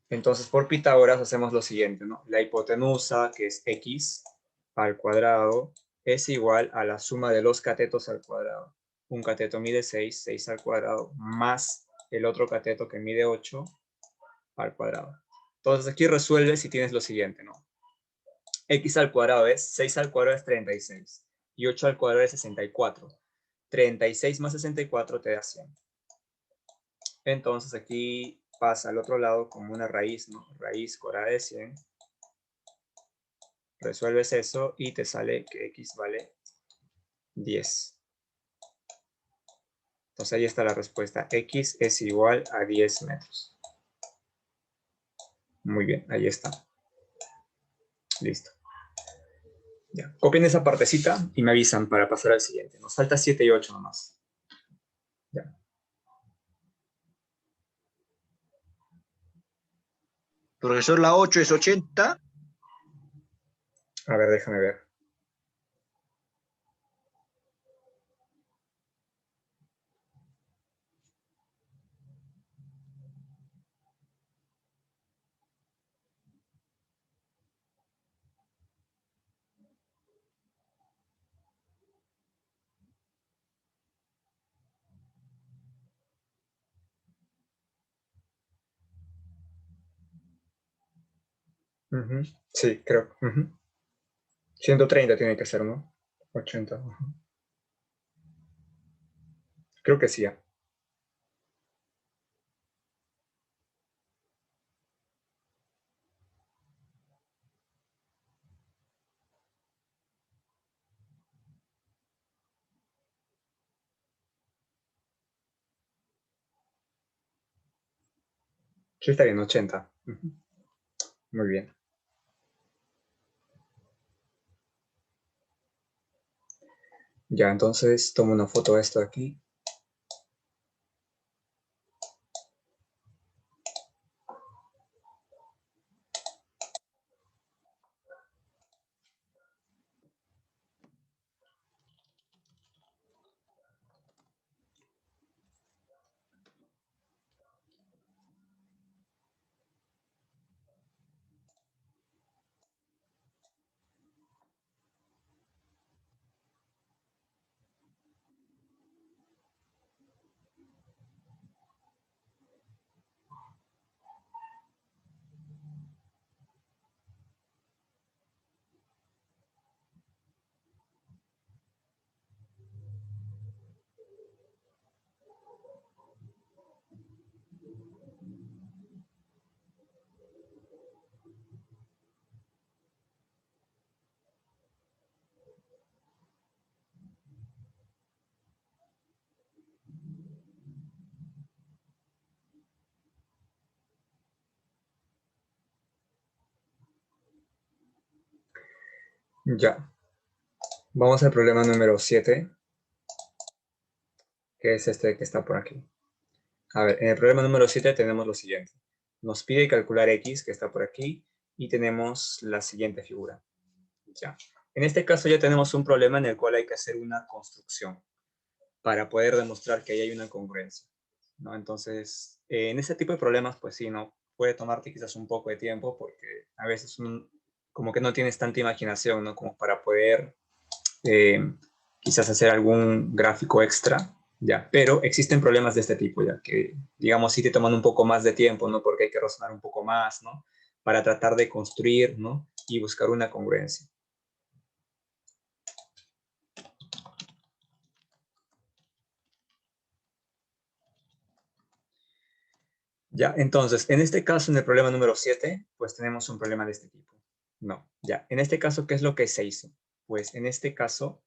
Entonces, por Pitágoras hacemos lo siguiente, ¿no? La hipotenusa, que es X al cuadrado, es igual a la suma de los catetos al cuadrado. Un cateto mide 6, 6 al cuadrado, más el otro cateto que mide 8 al cuadrado. Entonces, aquí resuelves si tienes lo siguiente, ¿no? X al cuadrado es 6 al cuadrado es 36 y 8 al cuadrado es 64. 36 más 64 te da 100. Entonces aquí pasa al otro lado como una raíz, ¿no? Raíz cuadrada de 100. Resuelves eso y te sale que X vale 10. Entonces ahí está la respuesta. X es igual a 10 metros. Muy bien, ahí está. Listo. Ya. Copien esa partecita y me avisan para pasar al siguiente. Nos falta 7 y 8 nomás. Ya. Profesor, la 8 es 80. A ver, déjame ver. Ujú, sí, creo. 130 tiene que ser, ¿no? 80. Creo que sí. Sí, está bien, 80. Muy bien. Ya, entonces tomo una foto de esto de aquí. Ya. Vamos al problema número 7, que es este que está por aquí. A ver, en el problema número 7 tenemos lo siguiente. Nos pide calcular x, que está por aquí, y tenemos la siguiente figura. Ya. En este caso ya tenemos un problema en el cual hay que hacer una construcción para poder demostrar que ahí hay una congruencia, ¿no? Entonces, en ese tipo de problemas, pues sí, ¿no? Puede tomarte quizás un poco de tiempo porque a veces como que no tienes tanta imaginación, ¿no? Como para poder eh, quizás hacer algún gráfico extra, ¿ya? Pero existen problemas de este tipo, ya que, digamos, sí te toman un poco más de tiempo, ¿no? Porque hay que razonar un poco más, ¿no? Para tratar de construir, ¿no? Y buscar una congruencia. Ya, entonces, en este caso, en el problema número 7, pues tenemos un problema de este tipo. No, ya. En este caso, ¿qué es lo que se hizo? Pues en este caso,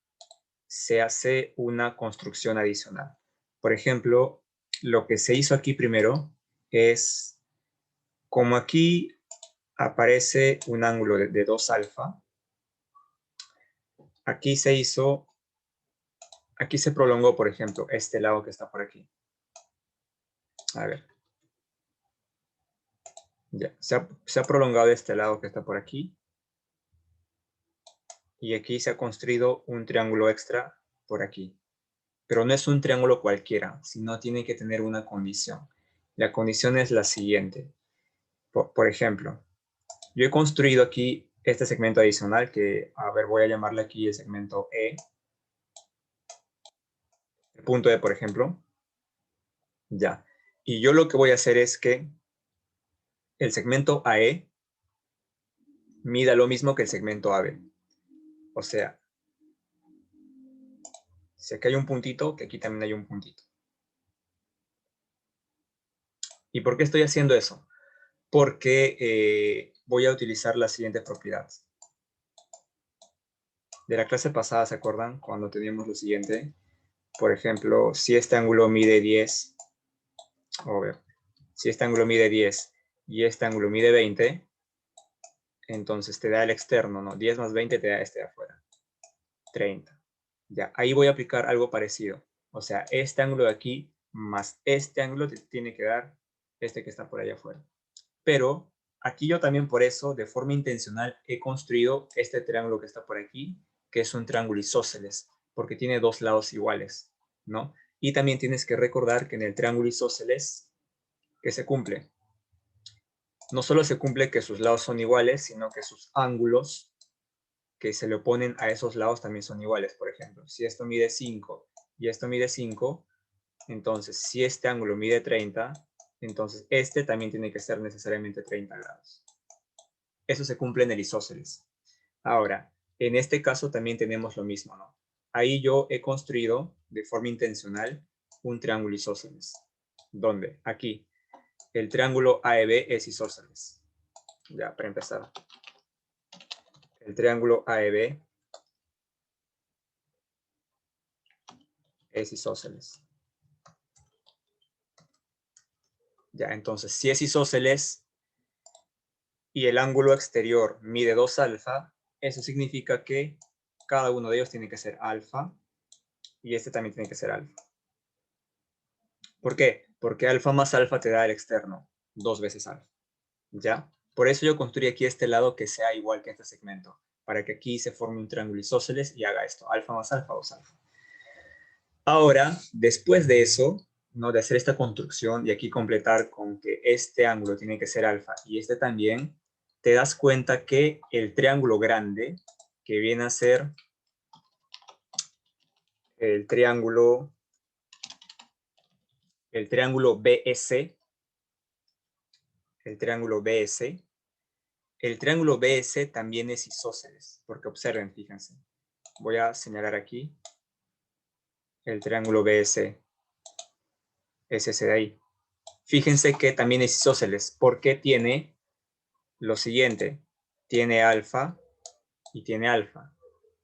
se hace una construcción adicional. Por ejemplo, lo que se hizo aquí primero es, como aquí aparece un ángulo de 2 alfa, aquí se hizo, aquí se prolongó, por ejemplo, este lado que está por aquí. A ver. Ya, se ha prolongado este lado que está por aquí. Y aquí se ha construido un triángulo extra por aquí. Pero no es un triángulo cualquiera, sino tiene que tener una condición. La condición es la siguiente. Por ejemplo, yo he construido aquí este segmento adicional que, a ver, voy a llamarle aquí el segmento E. El punto E, por ejemplo. Ya. Y yo lo que voy a hacer es que el segmento AE mida lo mismo que el segmento AB. O sea, si aquí hay un puntito, que aquí también hay un puntito. ¿Y por qué estoy haciendo eso? Porque voy a utilizar la siguiente propiedad. De la clase pasada, ¿se acuerdan? Cuando teníamos lo siguiente. Por ejemplo, si este ángulo mide 10, si este ángulo mide 10 y este ángulo mide 20, entonces te da el externo, ¿no? 10 más 20 te da este de afuera. 30. Ya, ahí voy a aplicar algo parecido. O sea, este ángulo de aquí más este ángulo te tiene que dar este que está por allá afuera. Pero aquí yo también por eso, de forma intencional, he construido este triángulo que está por aquí, que es un triángulo isósceles, porque tiene dos lados iguales, ¿no? Y también tienes que recordar que en el triángulo isósceles, ¿qué se cumple? No solo se cumple que sus lados son iguales, sino que sus ángulos que se le oponen a esos lados también son iguales. Por ejemplo, si esto mide 5 y esto mide 5, entonces si este ángulo mide 30, entonces este también tiene que ser necesariamente 30 grados. Eso se cumple en el isósceles. Ahora, en este caso también tenemos lo mismo, ¿no? Ahí yo he construido de forma intencional un triángulo isósceles. ¿Dónde? Aquí. El triángulo AEB es isósceles. Ya, para empezar. El triángulo AEB es isósceles. Ya, entonces, si es isósceles y el ángulo exterior mide 2 alfa, eso significa que cada uno de ellos tiene que ser alfa y este también tiene que ser alfa. ¿Por qué? Porque alfa más alfa te da el externo, 2 veces alfa. ¿Ya? Por eso yo construí aquí este lado que sea igual que este segmento, para que aquí se forme un triángulo isósceles y haga esto, alfa más alfa, 2 alfa. Ahora, después de eso, ¿no? De hacer esta construcción y aquí completar con que este ángulo tiene que ser alfa y este también, te das cuenta que el triángulo grande, que viene a ser el triángulo BS, el triángulo BS, el triángulo BS también es isósceles, porque observen, fíjense. Voy a señalar aquí el triángulo BS, es ese de ahí. Fíjense que también es isósceles, porque tiene lo siguiente, tiene alfa y tiene alfa.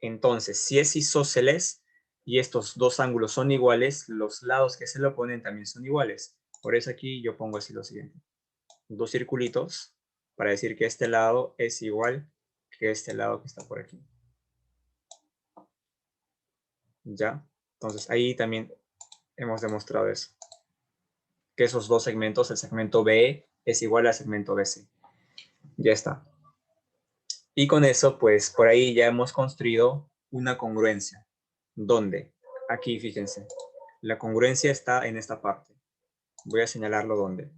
Entonces, si es isósceles y estos dos ángulos son iguales, los lados que se le oponen también son iguales. Por eso aquí yo pongo así lo siguiente. Dos circulitos para decir que este lado es igual que este lado que está por aquí. ¿Ya? Entonces, ahí también hemos demostrado eso. Que esos dos segmentos, el segmento BE es igual al segmento BC. Ya está. Y con eso, pues, por ahí ya hemos construido una congruencia. ¿Dónde? Aquí, fíjense. La congruencia está en esta parte. Voy a señalarlo dónde.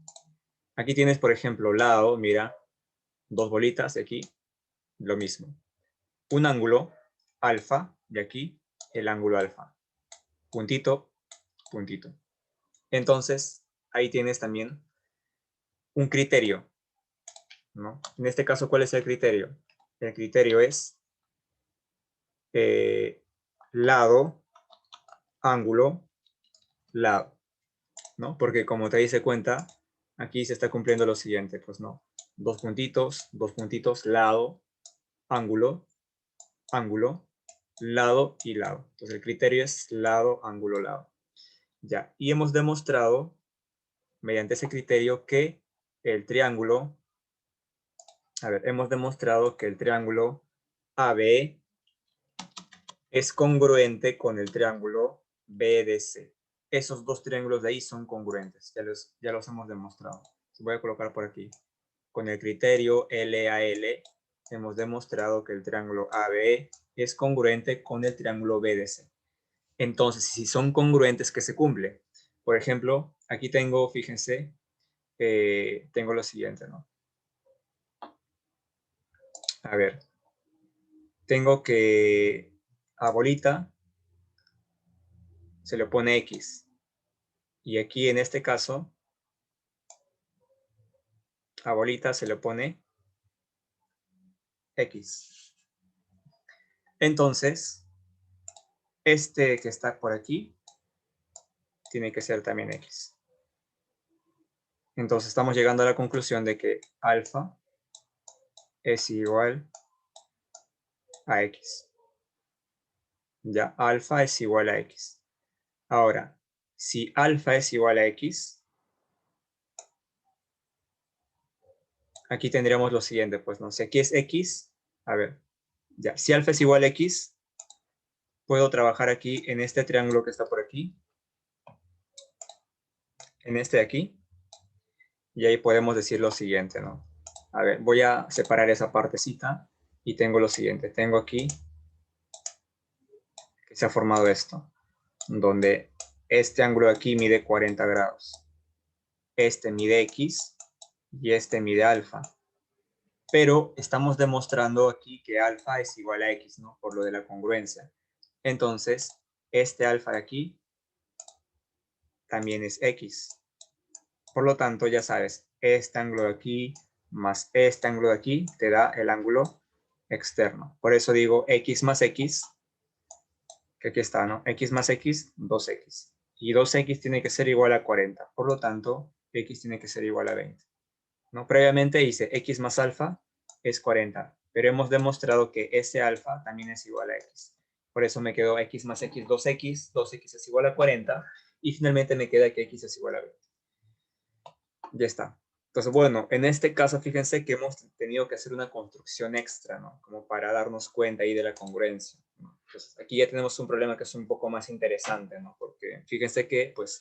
Aquí tienes, por ejemplo, lado, mira, dos bolitas de aquí, lo mismo. Un ángulo, alfa, de aquí, el ángulo alfa. Puntito, puntito. Entonces, ahí tienes también un criterio, ¿no? En este caso, ¿cuál es el criterio? El criterio es lado, ángulo, lado, ¿no? Porque como te dice cuenta, aquí se está cumpliendo lo siguiente, pues no. Dos puntitos, lado, ángulo, ángulo, lado y lado. Entonces el criterio es lado, ángulo, lado. Ya, y hemos demostrado mediante ese criterio que el triángulo, hemos demostrado que el triángulo AB es congruente con el triángulo BDC. Esos dos triángulos de ahí son congruentes, ya los hemos demostrado. Voy a colocar por aquí. Con el criterio LAL hemos demostrado que el triángulo ABE es congruente con el triángulo BDC. Entonces, si son congruentes, ¿qué se cumple? Por ejemplo, aquí tengo, fíjense, tengo lo siguiente, ¿no? A ver, tengo que a bolita se le pone X. Y aquí en este caso, a bolita se le pone X. Entonces, este que está por aquí tiene que ser también X. Entonces estamos llegando a la conclusión de que alfa es igual a X. Ya, alfa es igual a X. Ahora, si alfa es igual a X, aquí tendríamos lo siguiente, pues no sé, aquí es X, a ver, ya, si alfa es igual a X, puedo trabajar aquí en este triángulo que está por aquí, en este de aquí, y ahí podemos decir lo siguiente, ¿no? A ver, voy a separar esa partecita y tengo lo siguiente. Tengo aquí que se ha formado esto, donde este ángulo de aquí mide 40 grados. Este mide X y este mide alfa. Pero estamos demostrando aquí que alfa es igual a X, ¿no? Por lo de la congruencia. Entonces, este alfa de aquí también es X. Por lo tanto, ya sabes, este ángulo de aquí más este ángulo de aquí te da el ángulo externo. Por eso digo X más X, que aquí está, ¿no? X más X, 2X. Y 2X tiene que ser igual a 40. Por lo tanto, X tiene que ser igual a 20. ¿No? Previamente hice X más alfa es 40. Pero hemos demostrado que ese alfa también es igual a X. Por eso me quedó X más X, 2X. 2X es igual a 40. Y finalmente me queda que X es igual a 20. Ya está. Entonces, bueno, en este caso, fíjense que hemos tenido que hacer una construcción extra, ¿no? Como para darnos cuenta ahí de la congruencia, ¿no? Entonces, aquí ya tenemos un problema que es un poco más interesante, ¿no? Porque fíjense que, pues,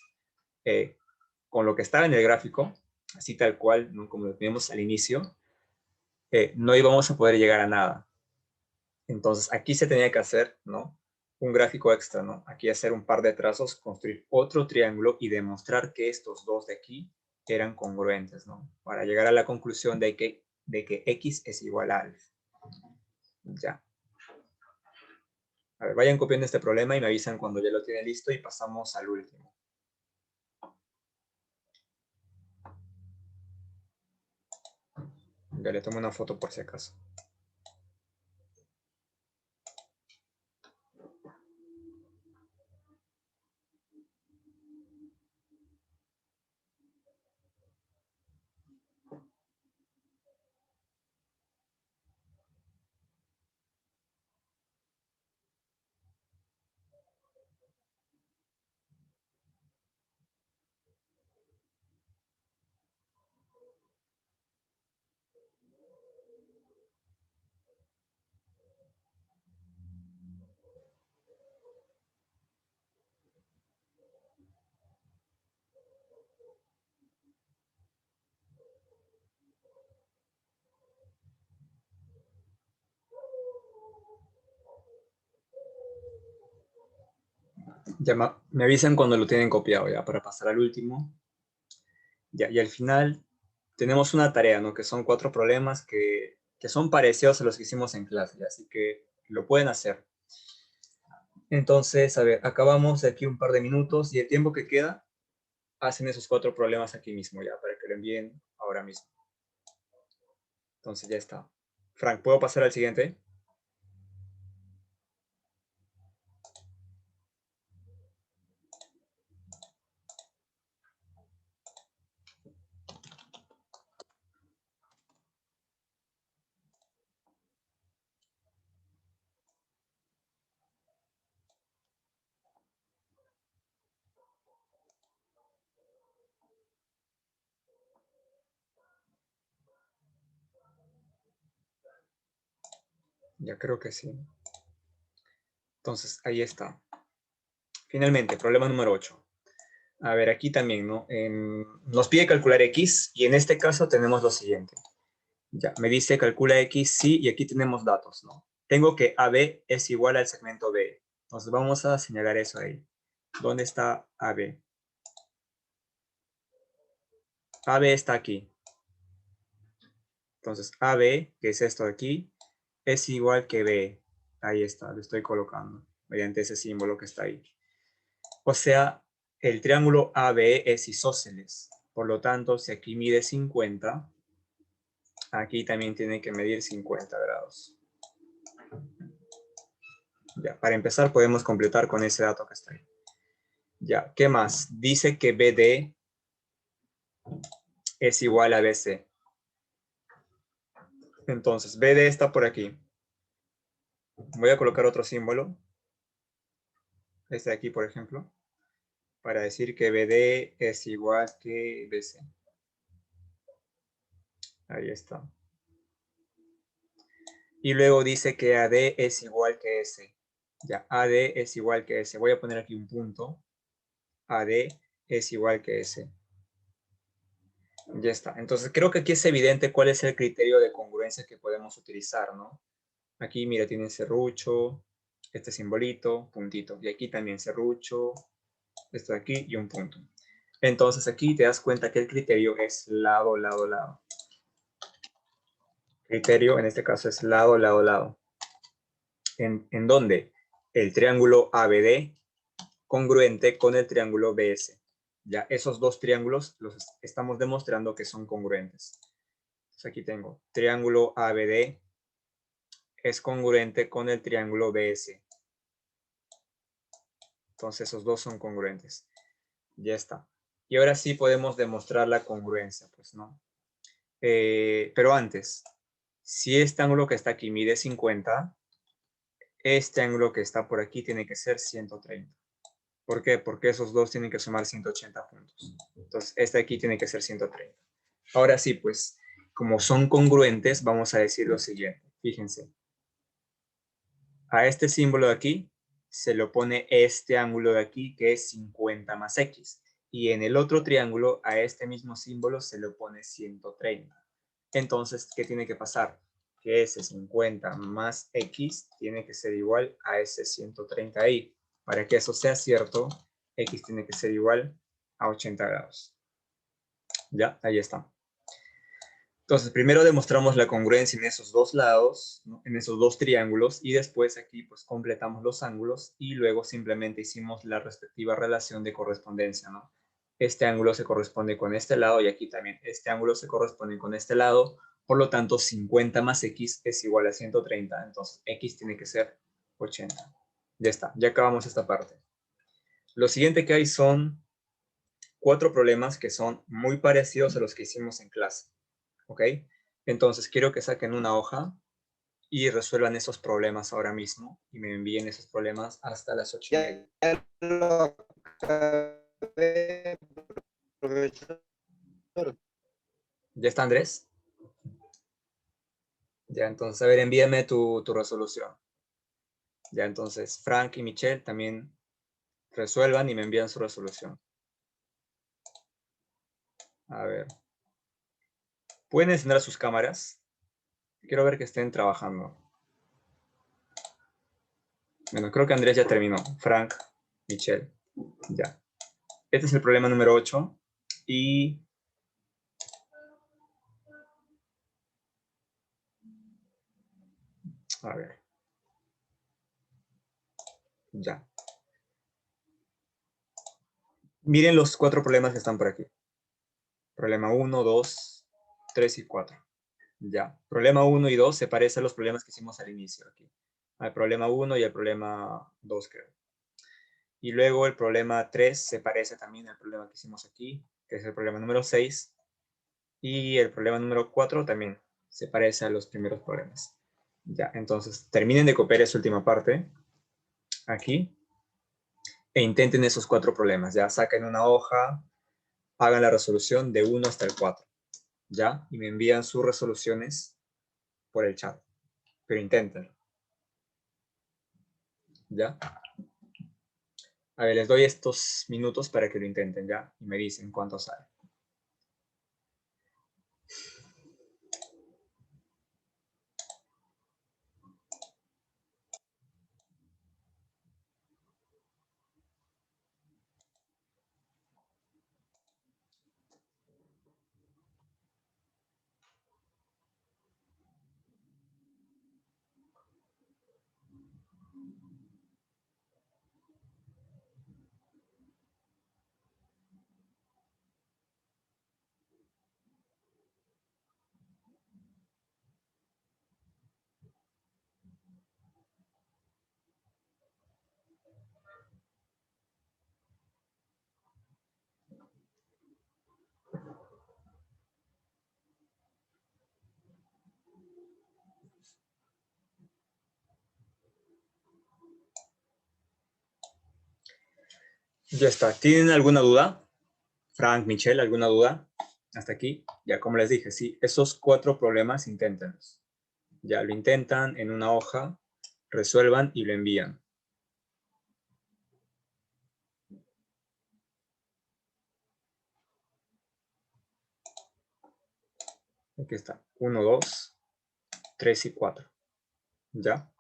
con lo que estaba en el gráfico, así tal cual, ¿no? Como lo teníamos al inicio, no íbamos a poder llegar a nada. Entonces, aquí se tenía que hacer, ¿no? Un gráfico extra, ¿no? Aquí hacer un par de trazos, construir otro triángulo y demostrar que estos dos de aquí eran congruentes, ¿no? Para llegar a la conclusión de que X es igual a alfa. Ya. A ver, vayan copiando este problema y me avisan cuando ya lo tienen listo y pasamos al último. Ya le tomo una foto por si acaso. Ya me avisan cuando lo tienen copiado ya para pasar al último. Ya, y al final tenemos una tarea, ¿no? Que son 4 problemas que son parecidos a los que hicimos en clase, así que lo pueden hacer. Entonces, a ver, acabamos de aquí un par de minutos y el tiempo que queda, hacen esos 4 problemas aquí mismo ya, para que lo envíen ahora mismo. Entonces ya está. Frank, ¿puedo pasar al siguiente? Ya creo que sí. Entonces, ahí está. Finalmente, problema número 8. A ver, aquí también, ¿no? Nos pide calcular X y en este caso tenemos lo siguiente. Ya, me dice calcula X, sí, y aquí tenemos datos, ¿no? Tengo que AB es igual al segmento B. Entonces vamos a señalar eso ahí. ¿Dónde está AB? AB está aquí. Entonces AB, que es esto de aquí, es igual que B. Ahí está, lo estoy colocando mediante ese símbolo que está ahí. O sea, el triángulo AB es isósceles. Por lo tanto, si aquí mide 50, aquí también tiene que medir 50 grados. Ya, para empezar podemos completar con ese dato que está ahí. Ya, ¿qué más? Dice que BD es igual a BC. Entonces, BD está por aquí. Voy a colocar otro símbolo. Este de aquí, por ejemplo. Para decir que BD es igual que BC. Ahí está. Y luego dice que AD es igual que S. Ya, AD es igual que S. Voy a poner aquí un punto. AD es igual que S. Ya está. Entonces creo que aquí es evidente cuál es el criterio de congruencia que podemos utilizar, ¿no? Aquí, mira, tienen serrucho, este simbolito, puntito. Y aquí también serrucho, esto de aquí y un punto. Entonces aquí te das cuenta que el criterio es lado, lado, lado. Criterio en este caso es lado, lado, lado. ¿En dónde? El triángulo ABD congruente con el triángulo BS. Ya esos dos triángulos los estamos demostrando que son congruentes. Entonces aquí tengo triángulo ABD es congruente con el triángulo BS. Entonces esos dos son congruentes. Ya está. Y ahora sí podemos demostrar la congruencia, pues, ¿no? Pero antes, si este ángulo que está aquí mide 50, este ángulo que está por aquí tiene que ser 130. ¿Por qué? Porque esos dos tienen que sumar 180 puntos. Entonces, este aquí tiene que ser 130. Ahora sí, pues, como son congruentes, vamos a decir lo siguiente. Fíjense. A este símbolo de aquí se le opone este ángulo de aquí, que es 50 más X. Y en el otro triángulo, a este mismo símbolo se le opone 130. Entonces, ¿qué tiene que pasar? Que ese 50 más X tiene que ser igual a ese 130 ahí. Para que eso sea cierto, X tiene que ser igual a 80 grados. Ya, ahí está. Entonces, primero demostramos la congruencia en esos dos lados, ¿no? En esos dos triángulos, y después aquí pues completamos los ángulos y luego simplemente hicimos la respectiva relación de correspondencia, ¿no? Este ángulo se corresponde con este lado y aquí también este ángulo se corresponde con este lado, por lo tanto 50 más X es igual a 130, entonces X tiene que ser 80. Ya está, ya acabamos esta parte. Lo siguiente que hay son 4 problemas que son muy parecidos a los que hicimos en clase. ¿Ok? Entonces quiero que saquen una hoja y resuelvan esos problemas ahora mismo y me envíen esos problemas hasta las 8:30. Ya lo acabé, profesor. ¿Ya está, Andrés? Ya, entonces, a ver, envíame tu resolución. Ya, entonces, Frank y Michelle también resuelvan y me envían su resolución. A ver. ¿Pueden encender sus cámaras? Quiero ver que estén trabajando. Bueno, creo que Andrés ya terminó. Frank, Michelle. Ya. Este es el problema número 8. Y a ver. Ya. Miren los 4 problemas que están por aquí. Problema 1, 2, 3 y 4. Ya. Problema 1 y 2 se parecen a los problemas que hicimos al inicio aquí. Al problema 1 y al problema 2, creo. Y luego el problema 3 se parece también al problema que hicimos aquí, que es el problema número 6. Y el problema número 4 también se parece a los primeros problemas. Ya, entonces terminen de copiar esa última parte aquí e intenten esos 4 problemas. Ya saquen una hoja, hagan la resolución de 1 hasta el 4. ¿Ya? Y me envían sus resoluciones por el chat. Pero inténtenlo. ¿Ya? A ver, les doy estos minutos para que lo intenten, ¿ya? Y me dicen cuánto sale. Ya está. ¿Tienen alguna duda? Frank, Michelle, ¿alguna duda? Hasta aquí. Ya como les dije, sí, esos 4 problemas inténtenlos. Ya lo intentan en una hoja, resuelvan y lo envían. Aquí está. 1, 2, 3 y 4. ¿Ya?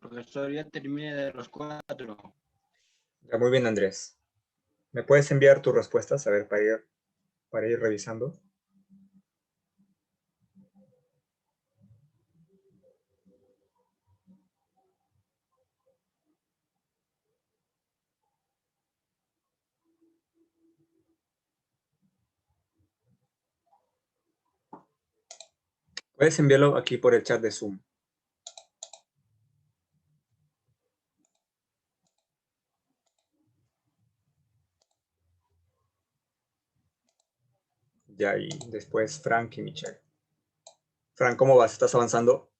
Profesor, ya terminé de los 4. Ya, muy bien, Andrés. ¿Me puedes enviar tus respuestas? A ver, para ir revisando. Puedes enviarlo aquí por el chat de Zoom. Ya, y después Frank y Michelle. Frank, ¿cómo vas? ¿Estás avanzando?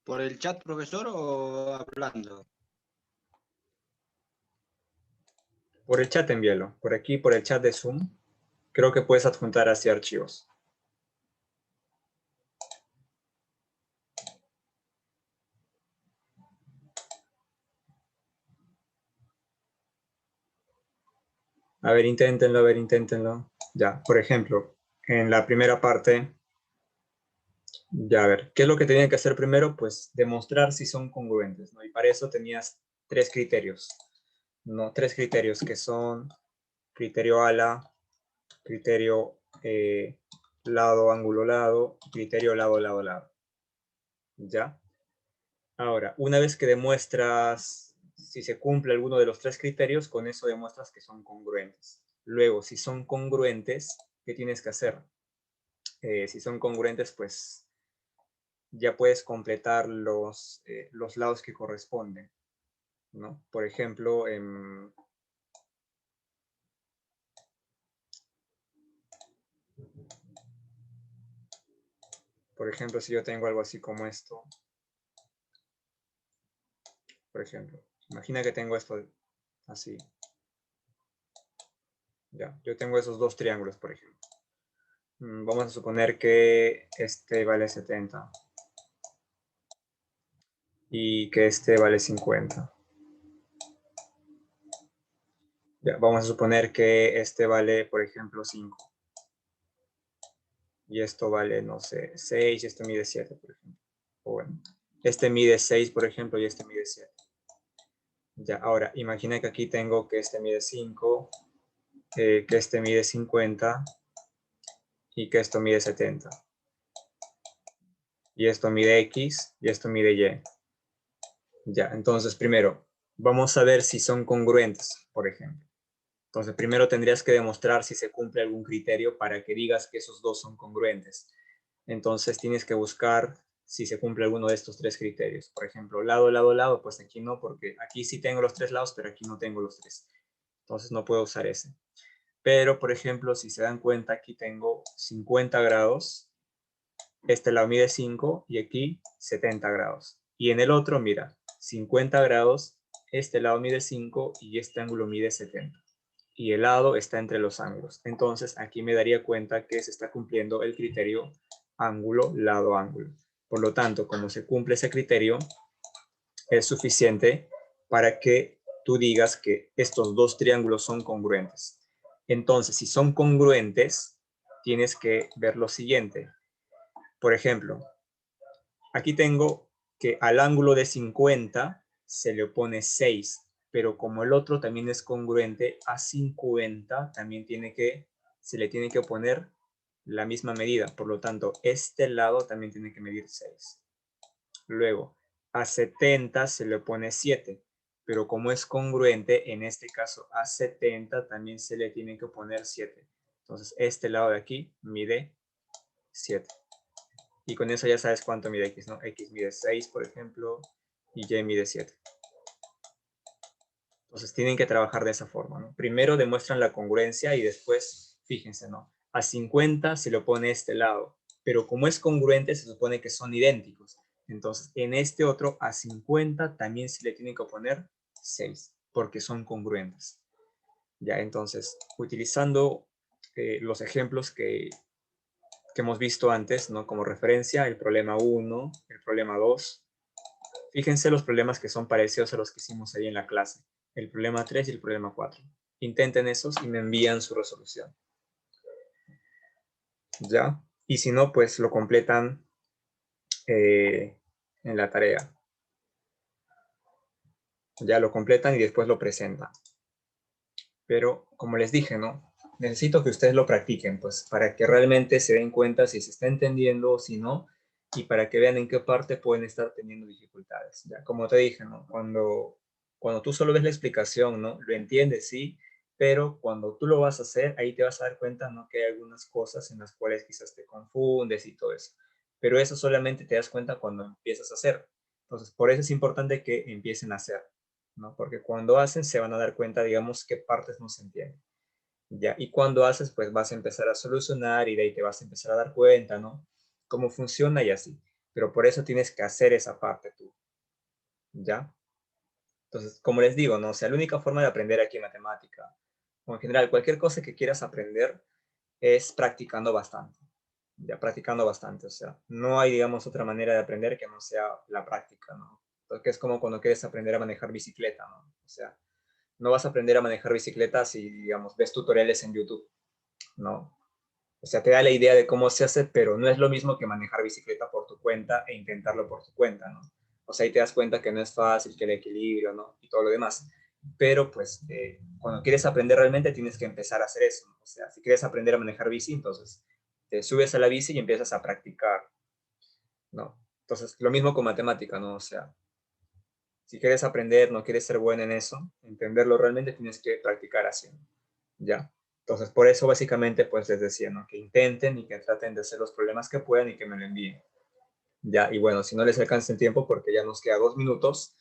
¿Por el chat, profesor, o hablando? Por el chat envíalo. Por aquí, por el chat de Zoom. Creo que puedes adjuntar así archivos. A ver, inténtenlo, a ver, inténtenlo. Ya, por ejemplo, en la primera parte, ya, a ver, ¿qué es lo que tenían que hacer primero? Pues demostrar si son congruentes, ¿no? Y para eso tenías tres criterios, ¿no? Tres criterios que son criterio ala, criterio lado, ángulo, lado, criterio lado, lado, lado. ¿Ya? Ahora, una vez que demuestras si se cumple alguno de los tres criterios, con eso demuestras que son congruentes. Luego, si son congruentes, ¿qué tienes que hacer? Si son congruentes, pues ya puedes completar los lados que corresponden, ¿no? Por ejemplo, si yo tengo algo así como esto, por ejemplo, imagina que tengo esto así. Ya, yo tengo esos dos triángulos, por ejemplo. Vamos a suponer que este vale 70 y que este vale 50. Ya, vamos a suponer que este vale, por ejemplo, 5. Y esto vale, no sé, 6 y esto mide 7, por ejemplo. O bueno, este mide 6, por ejemplo, y este mide 7. Ya, ahora, imagina que aquí tengo que este mide 5, que este mide 50 y que esto mide 70. Y esto mide X y esto mide Y. Ya, entonces primero, vamos a ver si son congruentes, por ejemplo. Entonces, primero tendrías que demostrar si se cumple algún criterio para que digas que esos dos son congruentes. Entonces, tienes que buscar si se cumple alguno de estos tres criterios. Por ejemplo, lado, lado, lado, pues aquí no, porque aquí sí tengo los tres lados, pero aquí no tengo los tres. Entonces, no puedo usar ese. Pero, por ejemplo, si se dan cuenta, aquí tengo 50 grados, este lado mide 5 y aquí 70 grados. Y en el otro, mira, 50 grados, este lado mide 5 y este ángulo mide 70. Y el lado está entre los ángulos. Entonces, aquí me daría cuenta que se está cumpliendo el criterio ángulo, lado, ángulo. Por lo tanto, como se cumple ese criterio, es suficiente para que tú digas que estos dos triángulos son congruentes. Entonces, si son congruentes, tienes que ver lo siguiente. Por ejemplo, aquí tengo que al ángulo de 50 se le opone 6, pero como el otro también es congruente, a 50 también se le tiene que oponer la misma medida. Por lo tanto, este lado también tiene que medir 6. Luego, a 70 se le opone 7, pero como es congruente, en este caso a 70 también se le tiene que oponer 7. Entonces, este lado de aquí mide 7. Y con eso ya sabes cuánto mide X, ¿no? X mide 6, por ejemplo, y Y mide 7. Entonces, tienen que trabajar de esa forma, ¿no? Primero demuestran la congruencia y después, fíjense, ¿no? A 50 se lo pone este lado, pero como es congruente, se supone que son idénticos. Entonces, en este otro, a 50 también se le tienen que poner 6, porque son congruentes. Ya, entonces, utilizando los ejemplos que hemos visto antes, ¿no? Como referencia, el problema 1, el problema 2. Fíjense los problemas que son parecidos a los que hicimos ahí en la clase. El problema 3 y el problema 4. Intenten esos y me envían su resolución. ¿Ya? Y si no, pues lo completan en la tarea. Ya lo completan y después lo presentan. Pero, como les dije, ¿no? Necesito que ustedes lo practiquen, pues, para que realmente se den cuenta si se está entendiendo o si no, y para que vean en qué parte pueden estar teniendo dificultades. Ya, como te dije, ¿no? Cuando tú solo ves la explicación, ¿no? Lo entiendes, sí, pero cuando tú lo vas a hacer, ahí te vas a dar cuenta, ¿no? Que hay algunas cosas en las cuales quizás te confundes y todo eso. Pero eso solamente te das cuenta cuando empiezas a hacer. Entonces, por eso es importante que empiecen a hacer, ¿no? Porque cuando hacen se van a dar cuenta, digamos, qué partes no se entienden. ¿Ya? Y cuando haces, pues vas a empezar a solucionar y de ahí te vas a empezar a dar cuenta, ¿no? Cómo funciona y así. Pero por eso tienes que hacer esa parte tú, ¿ya? Entonces, como les digo, ¿no? O sea, la única forma de aprender aquí en matemática, o en general, cualquier cosa que quieras aprender, es practicando bastante, ya practicando bastante, o sea, no hay, digamos, otra manera de aprender que no sea la práctica, ¿no? Porque es como cuando quieres aprender a manejar bicicleta, ¿no? O sea, no vas a aprender a manejar bicicleta si, digamos, ves tutoriales en YouTube, ¿no? O sea, te da la idea de cómo se hace, pero no es lo mismo que manejar bicicleta por tu cuenta e intentarlo por tu cuenta, ¿no? O sea, ahí te das cuenta que no es fácil, que el equilibrio, ¿no? Y todo lo demás. Pero, pues, cuando quieres aprender realmente tienes que empezar a hacer eso, ¿no? O sea, si quieres aprender a manejar bici, entonces te subes a la bici y empiezas a practicar, ¿no? Entonces, lo mismo con matemática, ¿no? O sea, si quieres aprender, no quieres ser bueno en eso, entenderlo realmente tienes que practicar haciendo, ¿ya? Entonces, por eso básicamente, pues les decía, ¿no? Que intenten y que traten de hacer los problemas que puedan y que me lo envíen, ¿ya? Y bueno, si no les alcanza el tiempo, porque ya nos queda 2 minutos,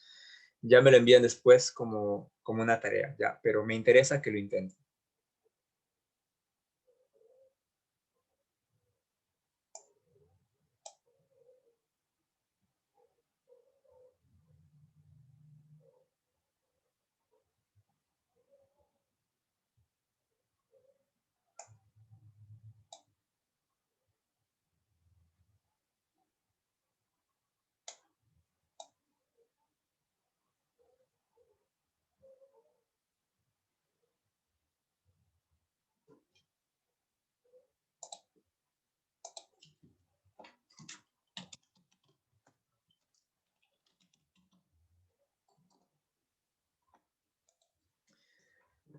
ya me lo envían después como una tarea, ¿ya? Pero me interesa que lo intenten.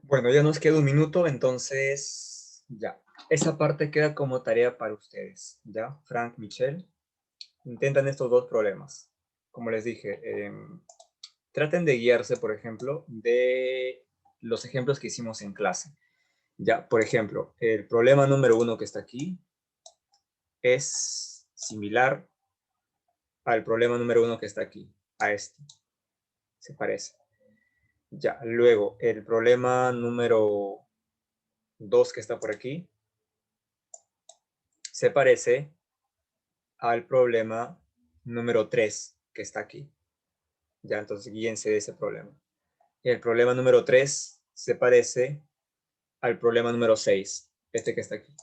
Bueno, ya nos queda 1 minuto, entonces ya. Esa parte queda como tarea para ustedes, ¿ya? Frank, Michelle, intentan estos 2 problemas. Como les dije, traten de guiarse, por ejemplo, de los ejemplos que hicimos en clase. Ya, por ejemplo, el problema número 1 que está aquí es similar al problema número 1 que está aquí, a este. Se parece. Ya, luego, el problema número 2 que está por aquí se parece al problema número 3 que está aquí. Ya, entonces guíense de ese problema. El problema número 3 se parece al problema número 6, este que está aquí.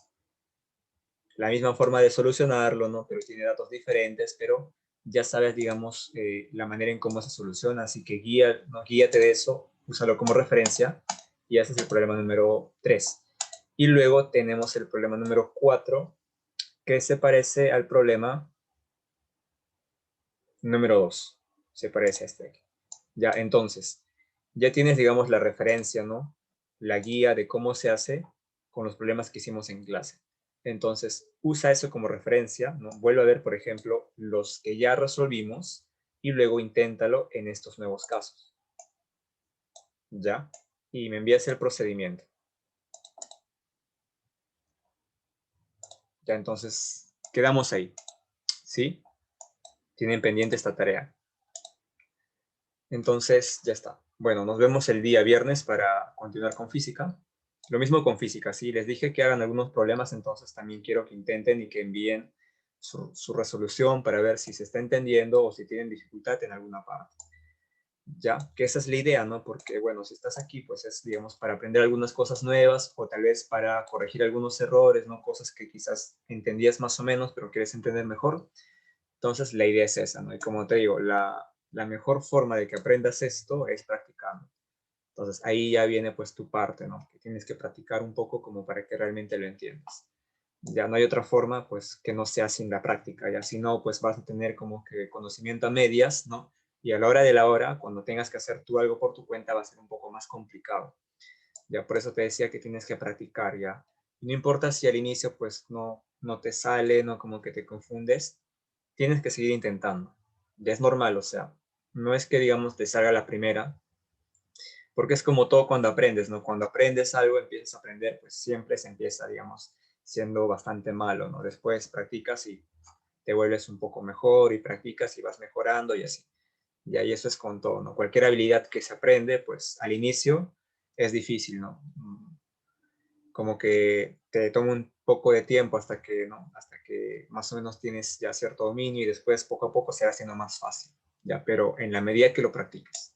La misma forma de solucionarlo, ¿no? Pero tiene datos diferentes, pero ya sabes, digamos, la manera en cómo se soluciona, así que ¿no? Guíate de eso, úsalo como referencia y ese es el problema número 3. Y luego tenemos el problema número 4, que se parece al problema número 2. Se parece a este aquí. Ya, entonces, ya tienes, digamos, la referencia, ¿no? La guía de cómo se hace con los problemas que hicimos en clase. Entonces, usa eso como referencia, ¿no? Vuelve a ver, por ejemplo, los que ya resolvimos y luego inténtalo en estos nuevos casos. ¿Ya? Y me envías el procedimiento. Ya, entonces, quedamos ahí, ¿sí? Tienen pendiente esta tarea. Entonces, ya está. Bueno, nos vemos el día viernes para continuar con física. Lo mismo con física, ¿sí? Les dije que hagan algunos problemas, entonces también quiero que intenten y que envíen su resolución para ver si se está entendiendo o si tienen dificultad en alguna parte. Ya, que esa es la idea, ¿no? Porque, bueno, si estás aquí, pues es, digamos, para aprender algunas cosas nuevas o tal vez para corregir algunos errores, ¿no? Cosas que quizás entendías más o menos, pero quieres entender mejor. Entonces, la idea es esa, ¿no? Y como te digo, la mejor forma de que aprendas esto es practicando. Entonces, ahí ya viene pues tu parte, ¿no? Que tienes que practicar un poco como para que realmente lo entiendas. Ya no hay otra forma, pues, que no sea sin la práctica, ya si no, pues vas a tener como que conocimiento a medias, ¿no? Y a la hora de la hora, cuando tengas que hacer tú algo por tu cuenta, va a ser un poco más complicado. Ya por eso te decía que tienes que practicar, ya. Y no importa si al inicio, pues, no te sale, no como que te confundes, tienes que seguir intentando. Ya es normal, o sea, no es que, digamos, te salga la primera, porque es como todo cuando aprendes, ¿no? Cuando aprendes algo, empiezas a aprender, pues siempre se empieza, digamos, siendo bastante malo, ¿no? Después practicas y te vuelves un poco mejor y practicas y vas mejorando y así. Y ahí eso es con todo, ¿no? Cualquier habilidad que se aprende, pues al inicio es difícil, ¿no? Como que te toma un poco de tiempo hasta que, ¿no? Hasta que más o menos tienes ya cierto dominio y después poco a poco se va haciendo más fácil, ¿ya? Pero en la medida que lo practiques.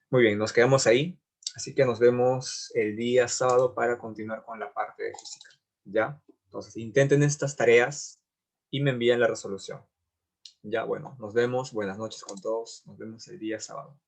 Muy bien, nos quedamos ahí. Así que nos vemos el día sábado para continuar con la parte de física, ¿ya? Entonces, intenten estas tareas y me envían la resolución. Ya, bueno, nos vemos. Buenas noches con todos. Nos vemos el día sábado.